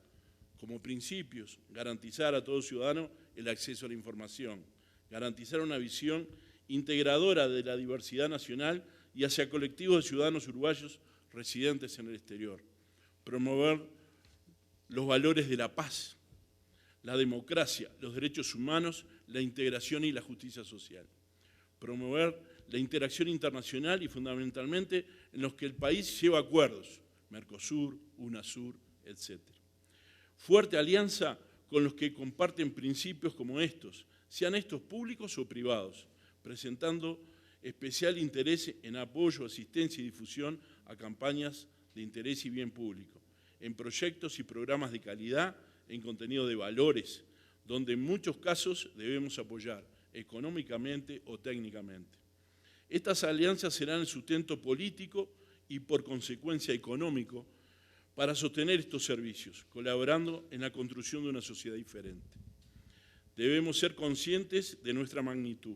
S6: Como principios, garantizar a todo ciudadano el acceso a la información, garantizar una visión integradora de la diversidad nacional y hacia colectivos de ciudadanos uruguayos residentes en el exterior, promover los valores de la paz, la democracia, los derechos humanos, la integración y la justicia social, promover la interacción internacional y fundamentalmente en los que el país lleva acuerdos, Mercosur, UNASUR, etc. Fuerte alianza con los que comparten principios como estos, sean estos públicos o privados, presentando especial interés en apoyo, asistencia y difusión a campañas de interés y bien público, en proyectos y programas de calidad, en contenido de valores, donde en muchos casos debemos apoyar económicamente o técnicamente. Estas alianzas serán el sustento político y por consecuencia económico para sostener estos servicios, colaborando en la construcción de una sociedad diferente. Debemos ser conscientes de nuestra magnitud.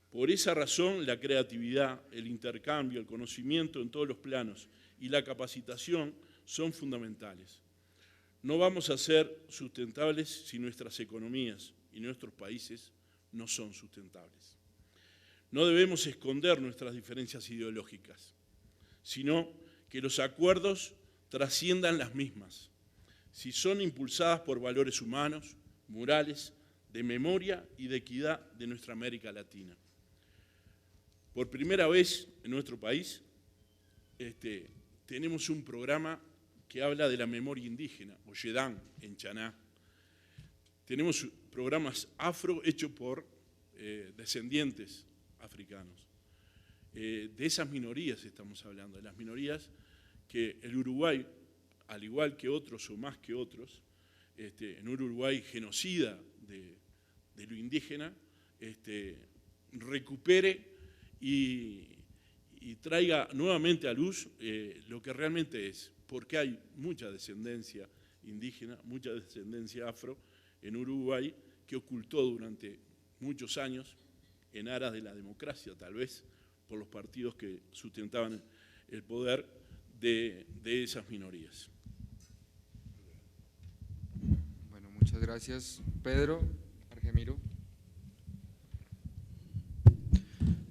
S6: Por esa razón, la creatividad, el intercambio, el conocimiento en todos los planos y la capacitación son fundamentales. No vamos a ser sustentables si nuestras economías y nuestros países no son sustentables. No debemos esconder nuestras diferencias ideológicas, sino que los acuerdos trasciendan las mismas, si son impulsadas por valores humanos, morales, de memoria y de equidad de nuestra América Latina. Por primera vez en nuestro país tenemos un programa que habla de la memoria indígena, Oyedán, en Chaná. Tenemos programas afro hechos por descendientes africanos. De esas minorías estamos hablando, de las minorías que el Uruguay, al igual que otros o más que otros, en un Uruguay genocida de lo indígena, recupere y traiga nuevamente a luz lo que realmente es, porque hay mucha descendencia indígena, mucha descendencia afro en Uruguay que ocultó durante muchos años en aras de la democracia, tal vez por los partidos que sustentaban el poder de esas minorías.
S1: Bueno, muchas gracias, Pedro. Argemiro.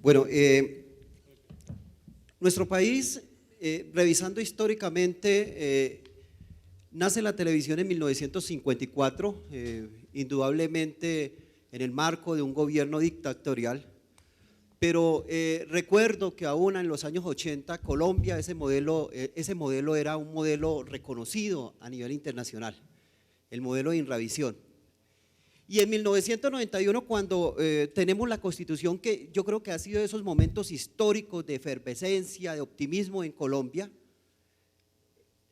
S7: Bueno, nuestro país, revisando históricamente, nace la televisión en 1954, indudablemente en el marco de un gobierno dictatorial, pero recuerdo que aún en los años 80 Colombia, ese modelo era un modelo reconocido a nivel internacional, el modelo de Inravisión. Y en 1991, cuando tenemos la Constitución, que yo creo que ha sido de esos momentos históricos de efervescencia, de optimismo en Colombia,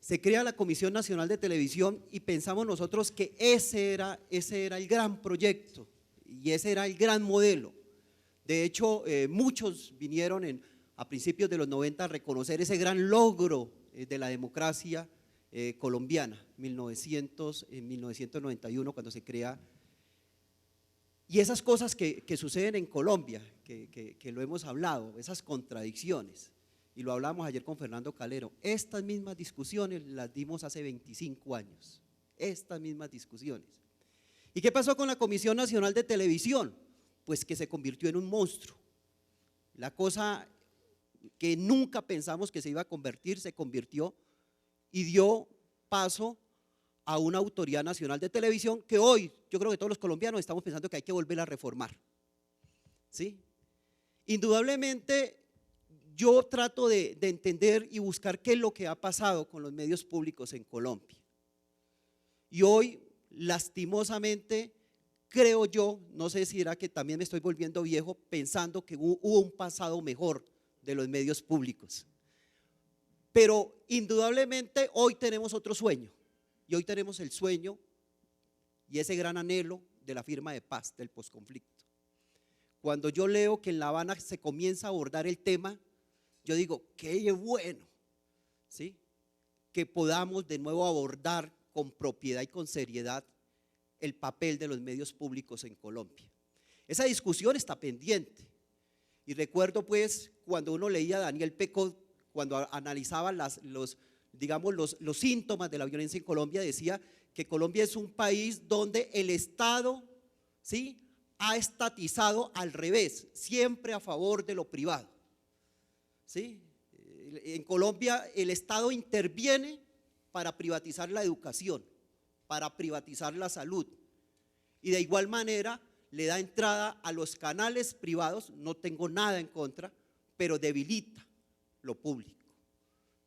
S7: se crea la Comisión Nacional de Televisión y pensamos nosotros que ese era el gran proyecto y ese era el gran modelo. De hecho, muchos vinieron a principios de los 90 a reconocer ese gran logro de la democracia colombiana, en 1991, cuando se crea. Y esas cosas que suceden en Colombia, que lo hemos hablado, esas contradicciones, y lo hablamos ayer con Fernando Calero, estas mismas discusiones las dimos hace 25 años, estas mismas discusiones. ¿Y qué pasó con la Comisión Nacional de Televisión? Pues que se convirtió en un monstruo. La cosa que nunca pensamos que se iba a convertir, se convirtió y dio paso a una autoridad nacional de televisión que hoy yo creo que todos los colombianos estamos pensando que hay que volver a reformar, ¿sí? Indudablemente yo trato de entender y buscar qué es lo que ha pasado con los medios públicos en Colombia. Y hoy, lastimosamente, creo yo, no sé si era que también me estoy volviendo viejo, pensando que hubo un pasado mejor de los medios públicos. Pero indudablemente hoy tenemos otro sueño, y hoy tenemos el sueño y ese gran anhelo de la firma de paz, del posconflicto. Cuando yo leo que en La Habana se comienza a abordar el tema, yo digo, qué bueno, ¿sí? Que podamos de nuevo abordar con propiedad y con seriedad el papel de los medios públicos en Colombia. Esa discusión está pendiente. Y recuerdo pues cuando uno leía a Daniel Pecot, cuando analizaba los síntomas de la violencia en Colombia, decía que Colombia es un país donde el Estado, ¿sí?, ha estatizado al revés, siempre a favor de lo privado, ¿sí? En Colombia el Estado interviene para privatizar la educación, para privatizar la salud, y de igual manera le da entrada a los canales privados, no tengo nada en contra, pero debilita lo público.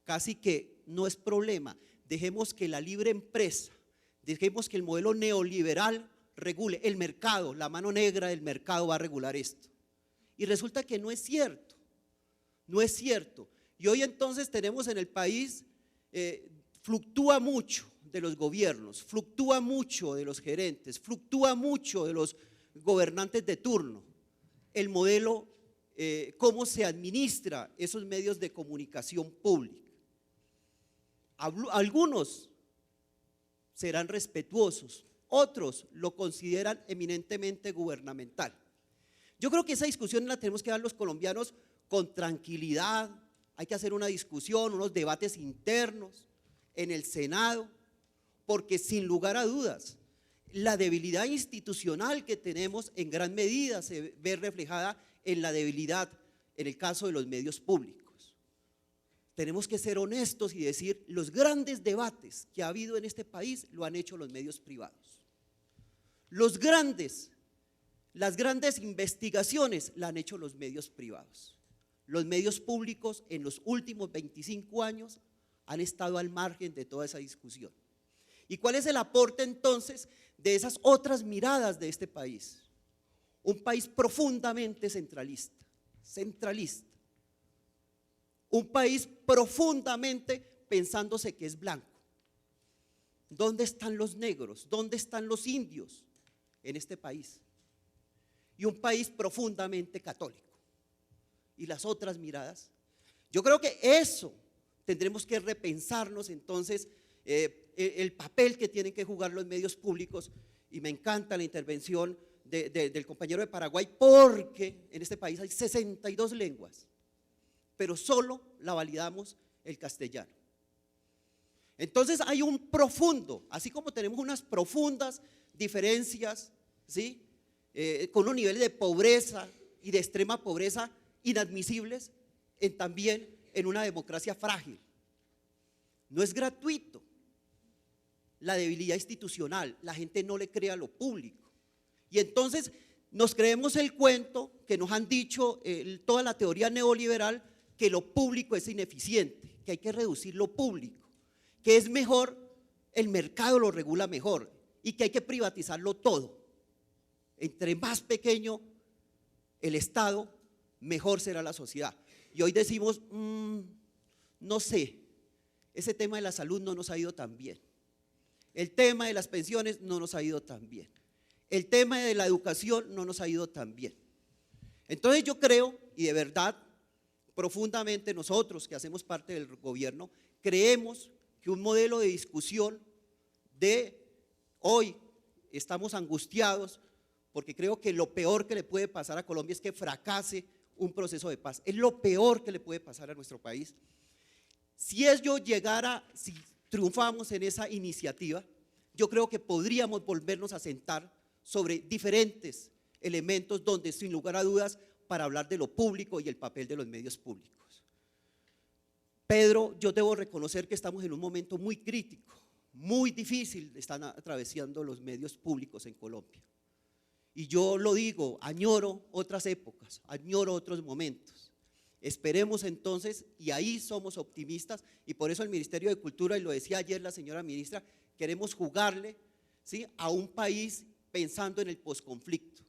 S7: Casi que no es problema, dejemos que la libre empresa, dejemos que el modelo neoliberal regule el mercado, la mano negra del mercado va a regular esto. Y resulta que no es cierto, no es cierto. Y hoy entonces tenemos en el país, fluctúa mucho de los gobiernos, fluctúa mucho de los gerentes, fluctúa mucho de los gobernantes de turno, el modelo, cómo se administra esos medios de comunicación pública. Algunos serán respetuosos, otros lo consideran eminentemente gubernamental. Yo creo que esa discusión la tenemos que dar los colombianos con tranquilidad, hay que hacer una discusión, unos debates internos en el Senado, porque sin lugar a dudas, la debilidad institucional que tenemos en gran medida se ve reflejada en la debilidad en el caso de los medios públicos. Tenemos que ser honestos y decir, los grandes debates que ha habido en este país lo han hecho los medios privados. Las grandes investigaciones las han hecho los medios privados. Los medios públicos en los últimos 25 años han estado al margen de toda esa discusión. ¿Y cuál es el aporte entonces de esas otras miradas de este país? Un país profundamente centralista, un país profundamente pensándose que es blanco. ¿Dónde están los negros? ¿Dónde están los indios en este país? Y un país profundamente católico. ¿Y las otras miradas? Yo creo que eso tendremos que repensarnos entonces el papel que tienen que jugar los medios públicos, y me encanta la intervención del compañero de Paraguay, porque en este país hay 62 lenguas, pero solo la validamos el castellano. Entonces hay un profundo, así como tenemos unas profundas diferencias, ¿sí?, con unos niveles de pobreza y de extrema pobreza inadmisibles también en una democracia frágil. No es gratuito la debilidad institucional, la gente no le cree a lo público. Y entonces nos creemos el cuento que nos han dicho toda la teoría neoliberal, que lo público es ineficiente, que hay que reducir lo público, que es mejor, el mercado lo regula mejor y que hay que privatizarlo todo. Entre más pequeño el Estado, mejor será la sociedad. Y hoy decimos, no sé, ese tema de la salud no nos ha ido tan bien. El tema de las pensiones no nos ha ido tan bien. El tema de la educación no nos ha ido tan bien. Entonces yo creo, y de verdad, profundamente nosotros que hacemos parte del gobierno, creemos que un modelo de discusión de hoy estamos angustiados porque creo que lo peor que le puede pasar a Colombia es que fracase un proceso de paz. Es lo peor que le puede pasar a nuestro país. Si triunfamos en esa iniciativa, yo creo que podríamos volvernos a sentar sobre diferentes elementos donde, sin lugar a dudas, para hablar de lo público y el papel de los medios públicos. Pedro, yo debo reconocer que estamos en un momento muy crítico, muy difícil están atravesando los medios públicos en Colombia. Y yo lo digo, añoro otras épocas, añoro otros momentos. Esperemos entonces, y ahí somos optimistas, y por eso el Ministerio de Cultura, y lo decía ayer la señora ministra, queremos jugarle, ¿sí?, a un país pensando en el posconflicto.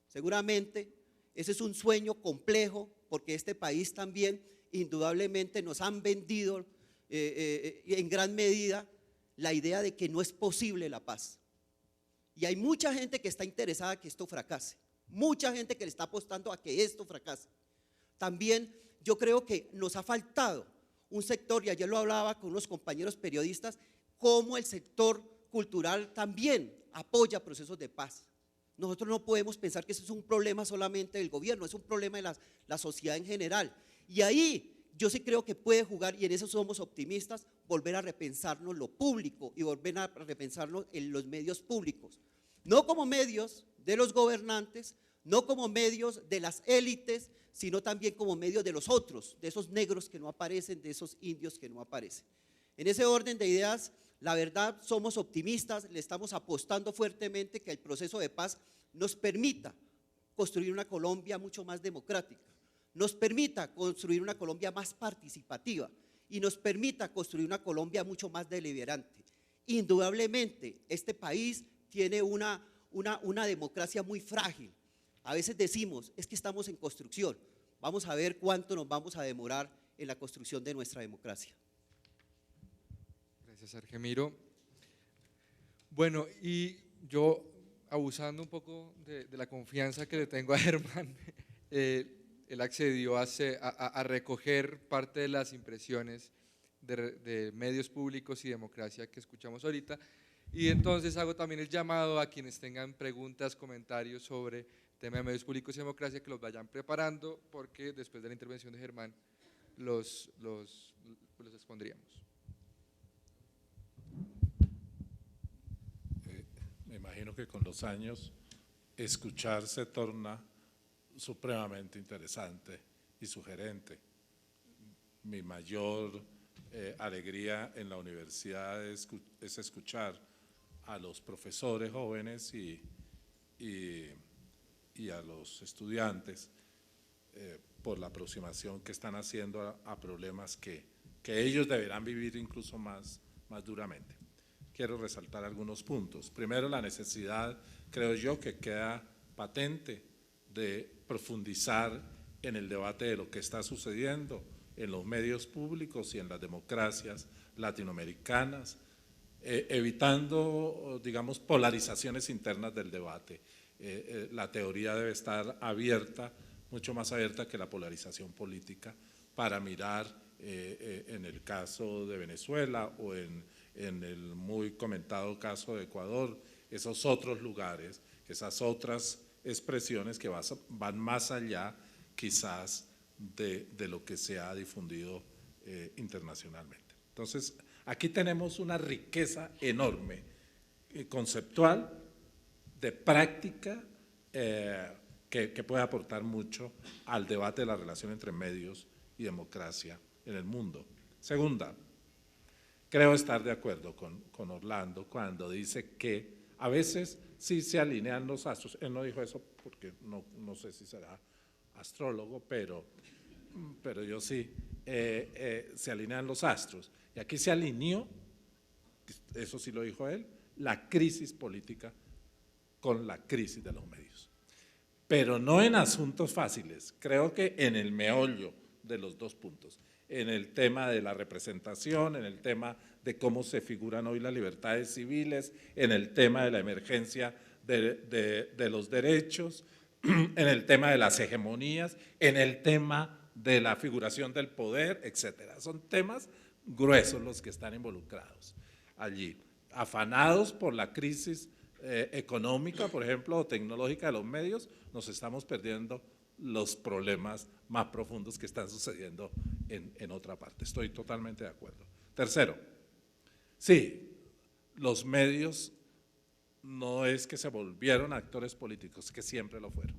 S7: Seguramente ese es un sueño complejo, porque este país también indudablemente nos han vendido en gran medida la idea de que no es posible la paz. Y hay mucha gente que está interesada en que esto fracase, mucha gente que le está apostando a que esto fracase. También yo creo que nos ha faltado un sector, y ayer lo hablaba con unos compañeros periodistas, cómo el sector cultural también apoya procesos de paz. Nosotros no podemos pensar que eso es un problema solamente del gobierno, es un problema de la sociedad en general. Y ahí yo sí creo que puede jugar, y en eso somos optimistas, volver a repensarnos lo público y volver a repensarnos en los medios públicos. No como medios de los gobernantes, no como medios de las élites, sino también como medios de los otros, de esos negros que no aparecen, de esos indios que no aparecen. En ese orden de ideas, la verdad, somos optimistas, le estamos apostando fuertemente que el proceso de paz nos permita construir una Colombia mucho más democrática, nos permita construir una Colombia más participativa y nos permita construir una Colombia mucho más deliberante. Indudablemente, este país tiene una democracia muy frágil. A veces decimos, es que estamos en construcción, vamos a ver cuánto nos vamos a demorar en la construcción de nuestra democracia.
S1: Gracias, Argemiro. Bueno, y yo, abusando un poco de la confianza que le tengo a Germán, él accedió a recoger parte de las impresiones de medios públicos y democracia que escuchamos ahorita, y entonces hago también el llamado a quienes tengan preguntas, comentarios sobre el tema de medios públicos y democracia, que los vayan preparando, porque después de la intervención de Germán los expondríamos.
S8: Me imagino que con los años escuchar se torna supremamente interesante y sugerente. Mi mayor alegría en la universidad es escuchar a los profesores jóvenes y a los estudiantes por la aproximación que están haciendo a problemas que ellos deberán vivir incluso más duramente. Quiero resaltar algunos puntos. Primero, la necesidad, creo yo, que queda patente de profundizar en el debate de lo que está sucediendo en los medios públicos y en las democracias latinoamericanas, evitando, digamos, polarizaciones internas del debate. La teoría debe estar abierta, mucho más abierta que la polarización política, para mirar en el caso de Venezuela o en el muy comentado caso de Ecuador, esos otros lugares, esas otras expresiones que van más allá quizás de lo que se ha difundido internacionalmente. Entonces, aquí tenemos una riqueza enorme, conceptual, de práctica, que puede aportar mucho al debate de la relación entre medios y democracia en el mundo. Segunda, creo estar de acuerdo con Orlando cuando dice que a veces sí se alinean los astros. Él no dijo eso porque no sé si será astrólogo, pero yo sí, se alinean los astros. Y aquí se alineó, eso sí lo dijo él, la crisis política con la crisis de los medios. Pero no en asuntos fáciles, creo que en el meollo de los dos puntos, en el tema de la representación, en el tema de cómo se figuran hoy las libertades civiles, en el tema de la emergencia de los derechos, en el tema de las hegemonías, en el tema de la figuración del poder, etcétera. Son temas gruesos los que están involucrados allí, afanados por la crisis económica, por ejemplo, o tecnológica de los medios, nos estamos perdiendo los problemas más profundos que están sucediendo en otra parte. Estoy totalmente de acuerdo. Tercero, sí, los medios no es que se volvieron actores políticos, que siempre lo fueron.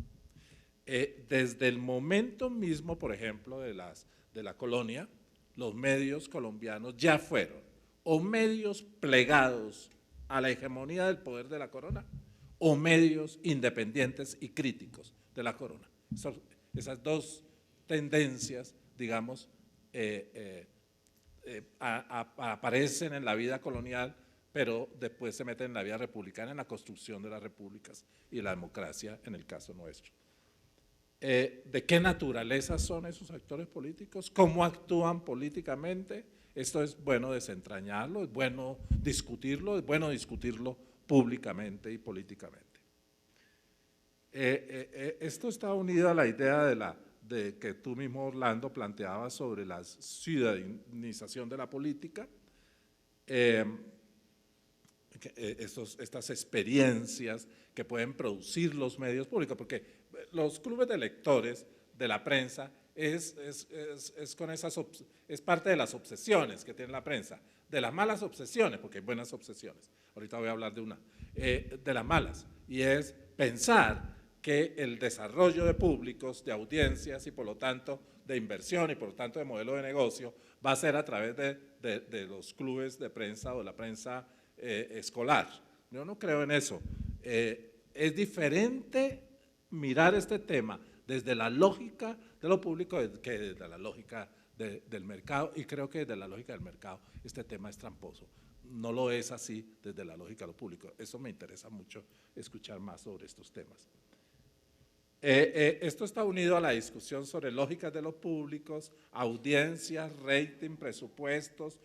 S8: Desde el momento mismo, por ejemplo, de la colonia, los medios colombianos ya fueron o medios plegados a la hegemonía del poder de la corona o medios independientes y críticos de la corona. Esas dos tendencias, digamos, aparecen en la vida colonial, pero después se meten en la vida republicana, en la construcción de las repúblicas y la democracia en el caso nuestro. ¿De qué naturaleza son esos actores políticos? ¿Cómo actúan políticamente? Esto es bueno desentrañarlo, es bueno discutirlo públicamente y políticamente. Esto está unido a la idea de que tú mismo, Orlando, planteabas sobre la ciudadanización de la política, estas experiencias que pueden producir los medios públicos, porque los clubes de lectores de la prensa es parte de las obsesiones que tiene la prensa, de las malas obsesiones, porque hay buenas obsesiones, ahorita voy a hablar de una, de las malas, y es pensar que el desarrollo de públicos, de audiencias y por lo tanto de inversión y por lo tanto de modelo de negocio va a ser a través de los clubes de prensa o la prensa escolar. Yo no creo en eso. Es diferente mirar este tema desde la lógica de lo público que desde la lógica del mercado, y creo que desde la lógica del mercado este tema es tramposo. No lo es así desde la lógica de lo público. Eso me interesa mucho escuchar más sobre estos temas. Esto está unido a la discusión sobre lógicas de los públicos, audiencias, rating, presupuestos,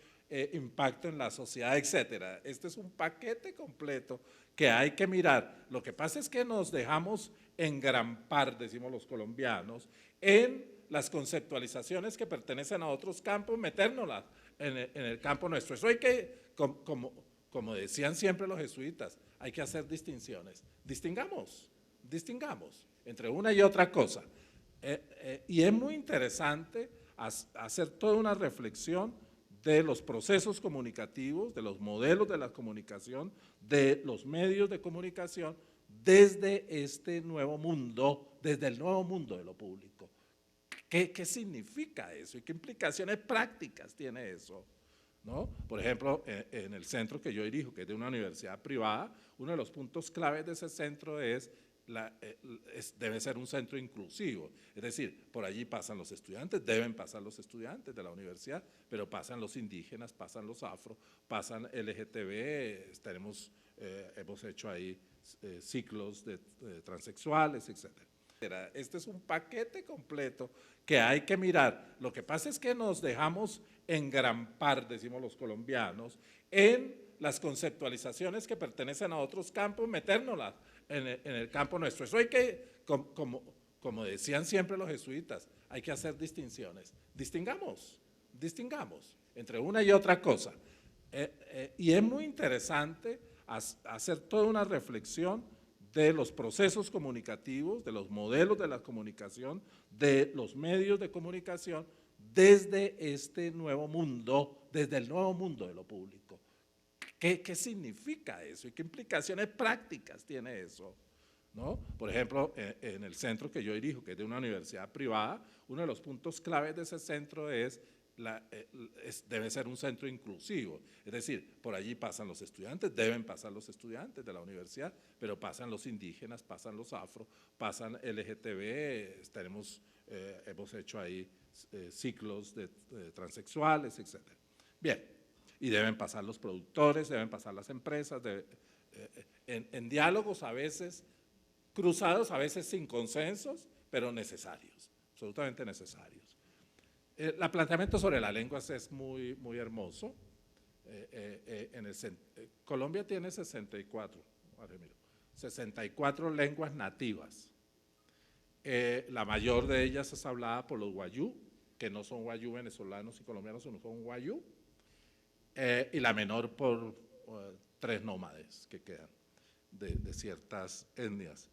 S8: impacto en la sociedad, etcétera. Este es un paquete completo que hay que mirar. Lo que pasa es que nos dejamos engrampar, decimos los colombianos, en las conceptualizaciones que pertenecen a otros campos, metérnoslas en el campo nuestro. Eso hay que, como decían siempre los jesuitas, hay que hacer distinciones. Distingamos entre una y otra cosa. Y es muy interesante hacer toda una reflexión de los procesos comunicativos, de los modelos de la comunicación, de los medios de comunicación, desde este nuevo mundo, desde el nuevo mundo de lo público. ¿Qué significa eso y qué implicaciones prácticas tiene eso? ¿No? Por ejemplo, en el centro que yo dirijo, que es de una universidad privada, uno de los puntos claves de ese centro debe ser un centro inclusivo, es decir, por allí pasan los estudiantes, deben pasar los estudiantes de la universidad, pero pasan los indígenas, pasan los afro, pasan LGTB, hemos hecho ahí ciclos de transexuales, etc. Este es un paquete completo que hay que mirar. Lo que pasa es que nos dejamos engrampar, decimos los colombianos, en las conceptualizaciones que pertenecen a otros campos, metérnoslas en el campo nuestro. Eso hay que, como decían siempre los jesuitas, hay que hacer distinciones. Distingamos entre una y otra cosa. Y es muy interesante hacer toda una reflexión de los procesos comunicativos, de los modelos de la comunicación, de los medios de comunicación, desde este nuevo mundo, desde el nuevo mundo de lo público. ¿Qué significa eso y qué implicaciones prácticas tiene eso? ¿no? Por ejemplo, en el centro que yo dirijo, que es de una universidad privada, uno de los puntos claves de ese centro es debe ser un centro inclusivo, es decir, por allí pasan los estudiantes, deben pasar los estudiantes de la universidad, pero pasan los indígenas, pasan los afro, pasan LGTB, hemos hecho ahí ciclos de transexuales, etc. Bien, y deben pasar los productores, deben pasar las empresas, en diálogos a veces cruzados, a veces sin consensos, pero necesarios, absolutamente necesarios. El planteamiento sobre las lenguas es muy, muy hermoso. Colombia tiene 64 lenguas nativas. La mayor de ellas es hablada por los wayú, que no son wayú venezolanos y colombianos, sino son wayú, y la menor por 3 nómades que quedan de ciertas etnias.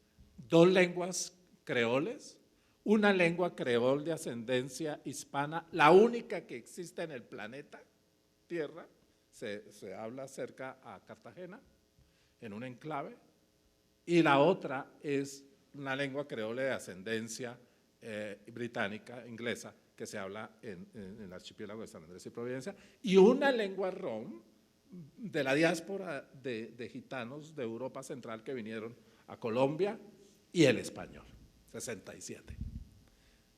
S8: 2 lenguas creoles, una lengua creol de ascendencia hispana, la única que existe en el planeta Tierra, se habla cerca a Cartagena, en un enclave, y la otra es una lengua creole de ascendencia británica, inglesa, que se habla en el archipiélago de San Andrés y Providencia, y una lengua rom de la diáspora de gitanos de Europa Central que vinieron a Colombia, y el español, 67.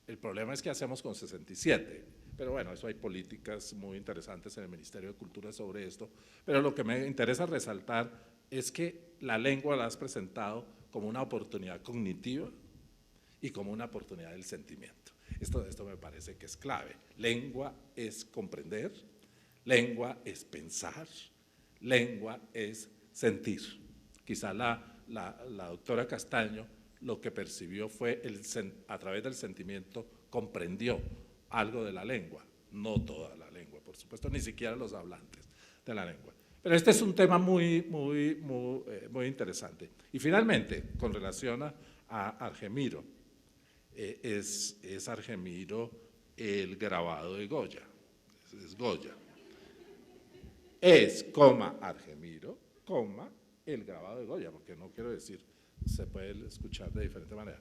S8: El problema es qué hacemos con 67, pero bueno, eso hay políticas muy interesantes en el Ministerio de Cultura sobre esto, pero lo que me interesa resaltar es que la lengua la has presentado como una oportunidad cognitiva y como una oportunidad del sentimiento. Esto me parece que es clave. Lengua es comprender, lengua es pensar, lengua es sentir. Quizá la doctora Castaño lo que percibió fue, a través del sentimiento, comprendió algo de la lengua, no toda la lengua, por supuesto, ni siquiera los hablantes de la lengua. Pero este es un tema muy interesante. Y finalmente, con relación a Argemiro, es Argemiro el grabado de Goya, es Goya. Es, Argemiro, el grabado de Goya, porque no quiero decir, se puede escuchar de diferente manera.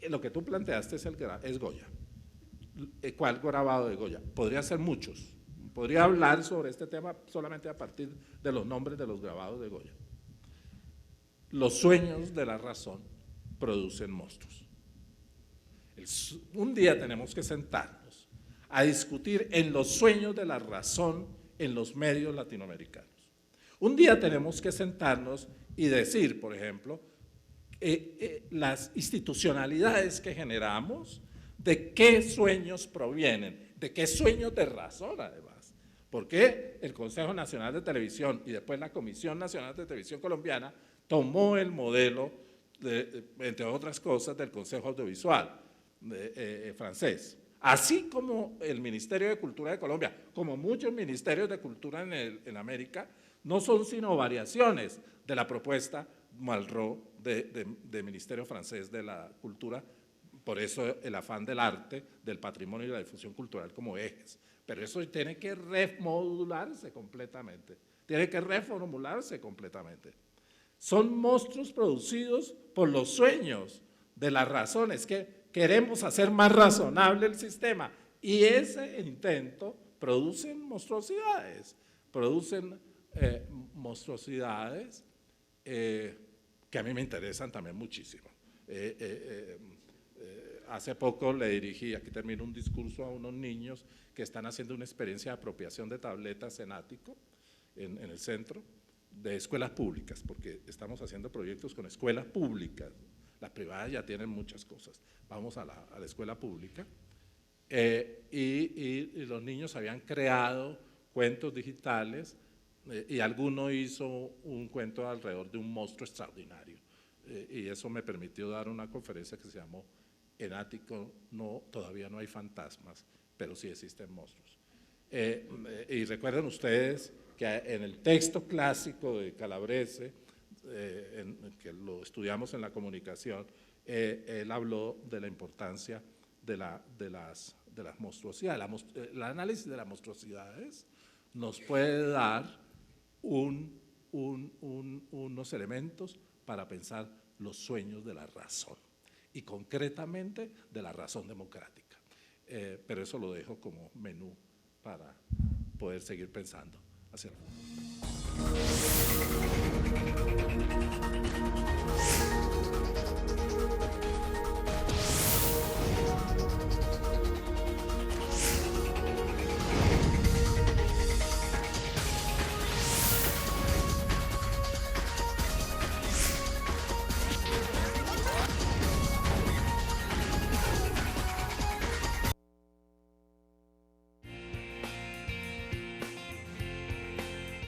S8: Lo que tú planteaste es Goya. ¿Cuál grabado de Goya? Podría ser muchos. Podría hablar sobre este tema solamente a partir de los nombres de los grabados de Goya. Los sueños de la razón producen monstruos. Un día tenemos que sentarnos a discutir en los sueños de la razón en los medios latinoamericanos. Un día tenemos que sentarnos y decir, por ejemplo, las institucionalidades que generamos, de qué sueños provienen, de qué sueños de razón además. Porque el Consejo Nacional de Televisión y después la Comisión Nacional de Televisión Colombiana tomó el modelo, entre otras cosas, del Consejo Audiovisual francés. Así como el Ministerio de Cultura de Colombia, como muchos ministerios de cultura en América, no son sino variaciones de la propuesta Malraux del Ministerio Francés de la Cultura, por eso el afán del arte, del patrimonio y la difusión cultural como ejes. Pero eso tiene que remodularse completamente, tiene que reformularse completamente. Son monstruos producidos por los sueños de las razones, que queremos hacer más razonable el sistema, y ese intento produce monstruosidades, que a mí me interesan también muchísimo. Hace poco le dirigí, aquí termino, un discurso a unos niños que están haciendo una experiencia de apropiación de tabletas en ático, en el centro, de escuelas públicas, porque estamos haciendo proyectos con escuelas públicas. Las privadas ya tienen muchas cosas. Vamos a la escuela pública. Y los niños habían creado cuentos digitales, y alguno hizo un cuento alrededor de un monstruo extraordinario. Y eso me permitió dar una conferencia que se llamó En ático todavía no hay fantasmas, pero sí existen monstruos. Y recuerden ustedes que en el texto clásico de Calabrese, que lo estudiamos en la comunicación, él habló de la importancia de las monstruosidades. El análisis de las monstruosidades nos puede dar unos elementos para pensar los sueños de la razón y concretamente de la razón democrática. Pero eso lo dejo como menú para poder seguir pensando hacia el futuro.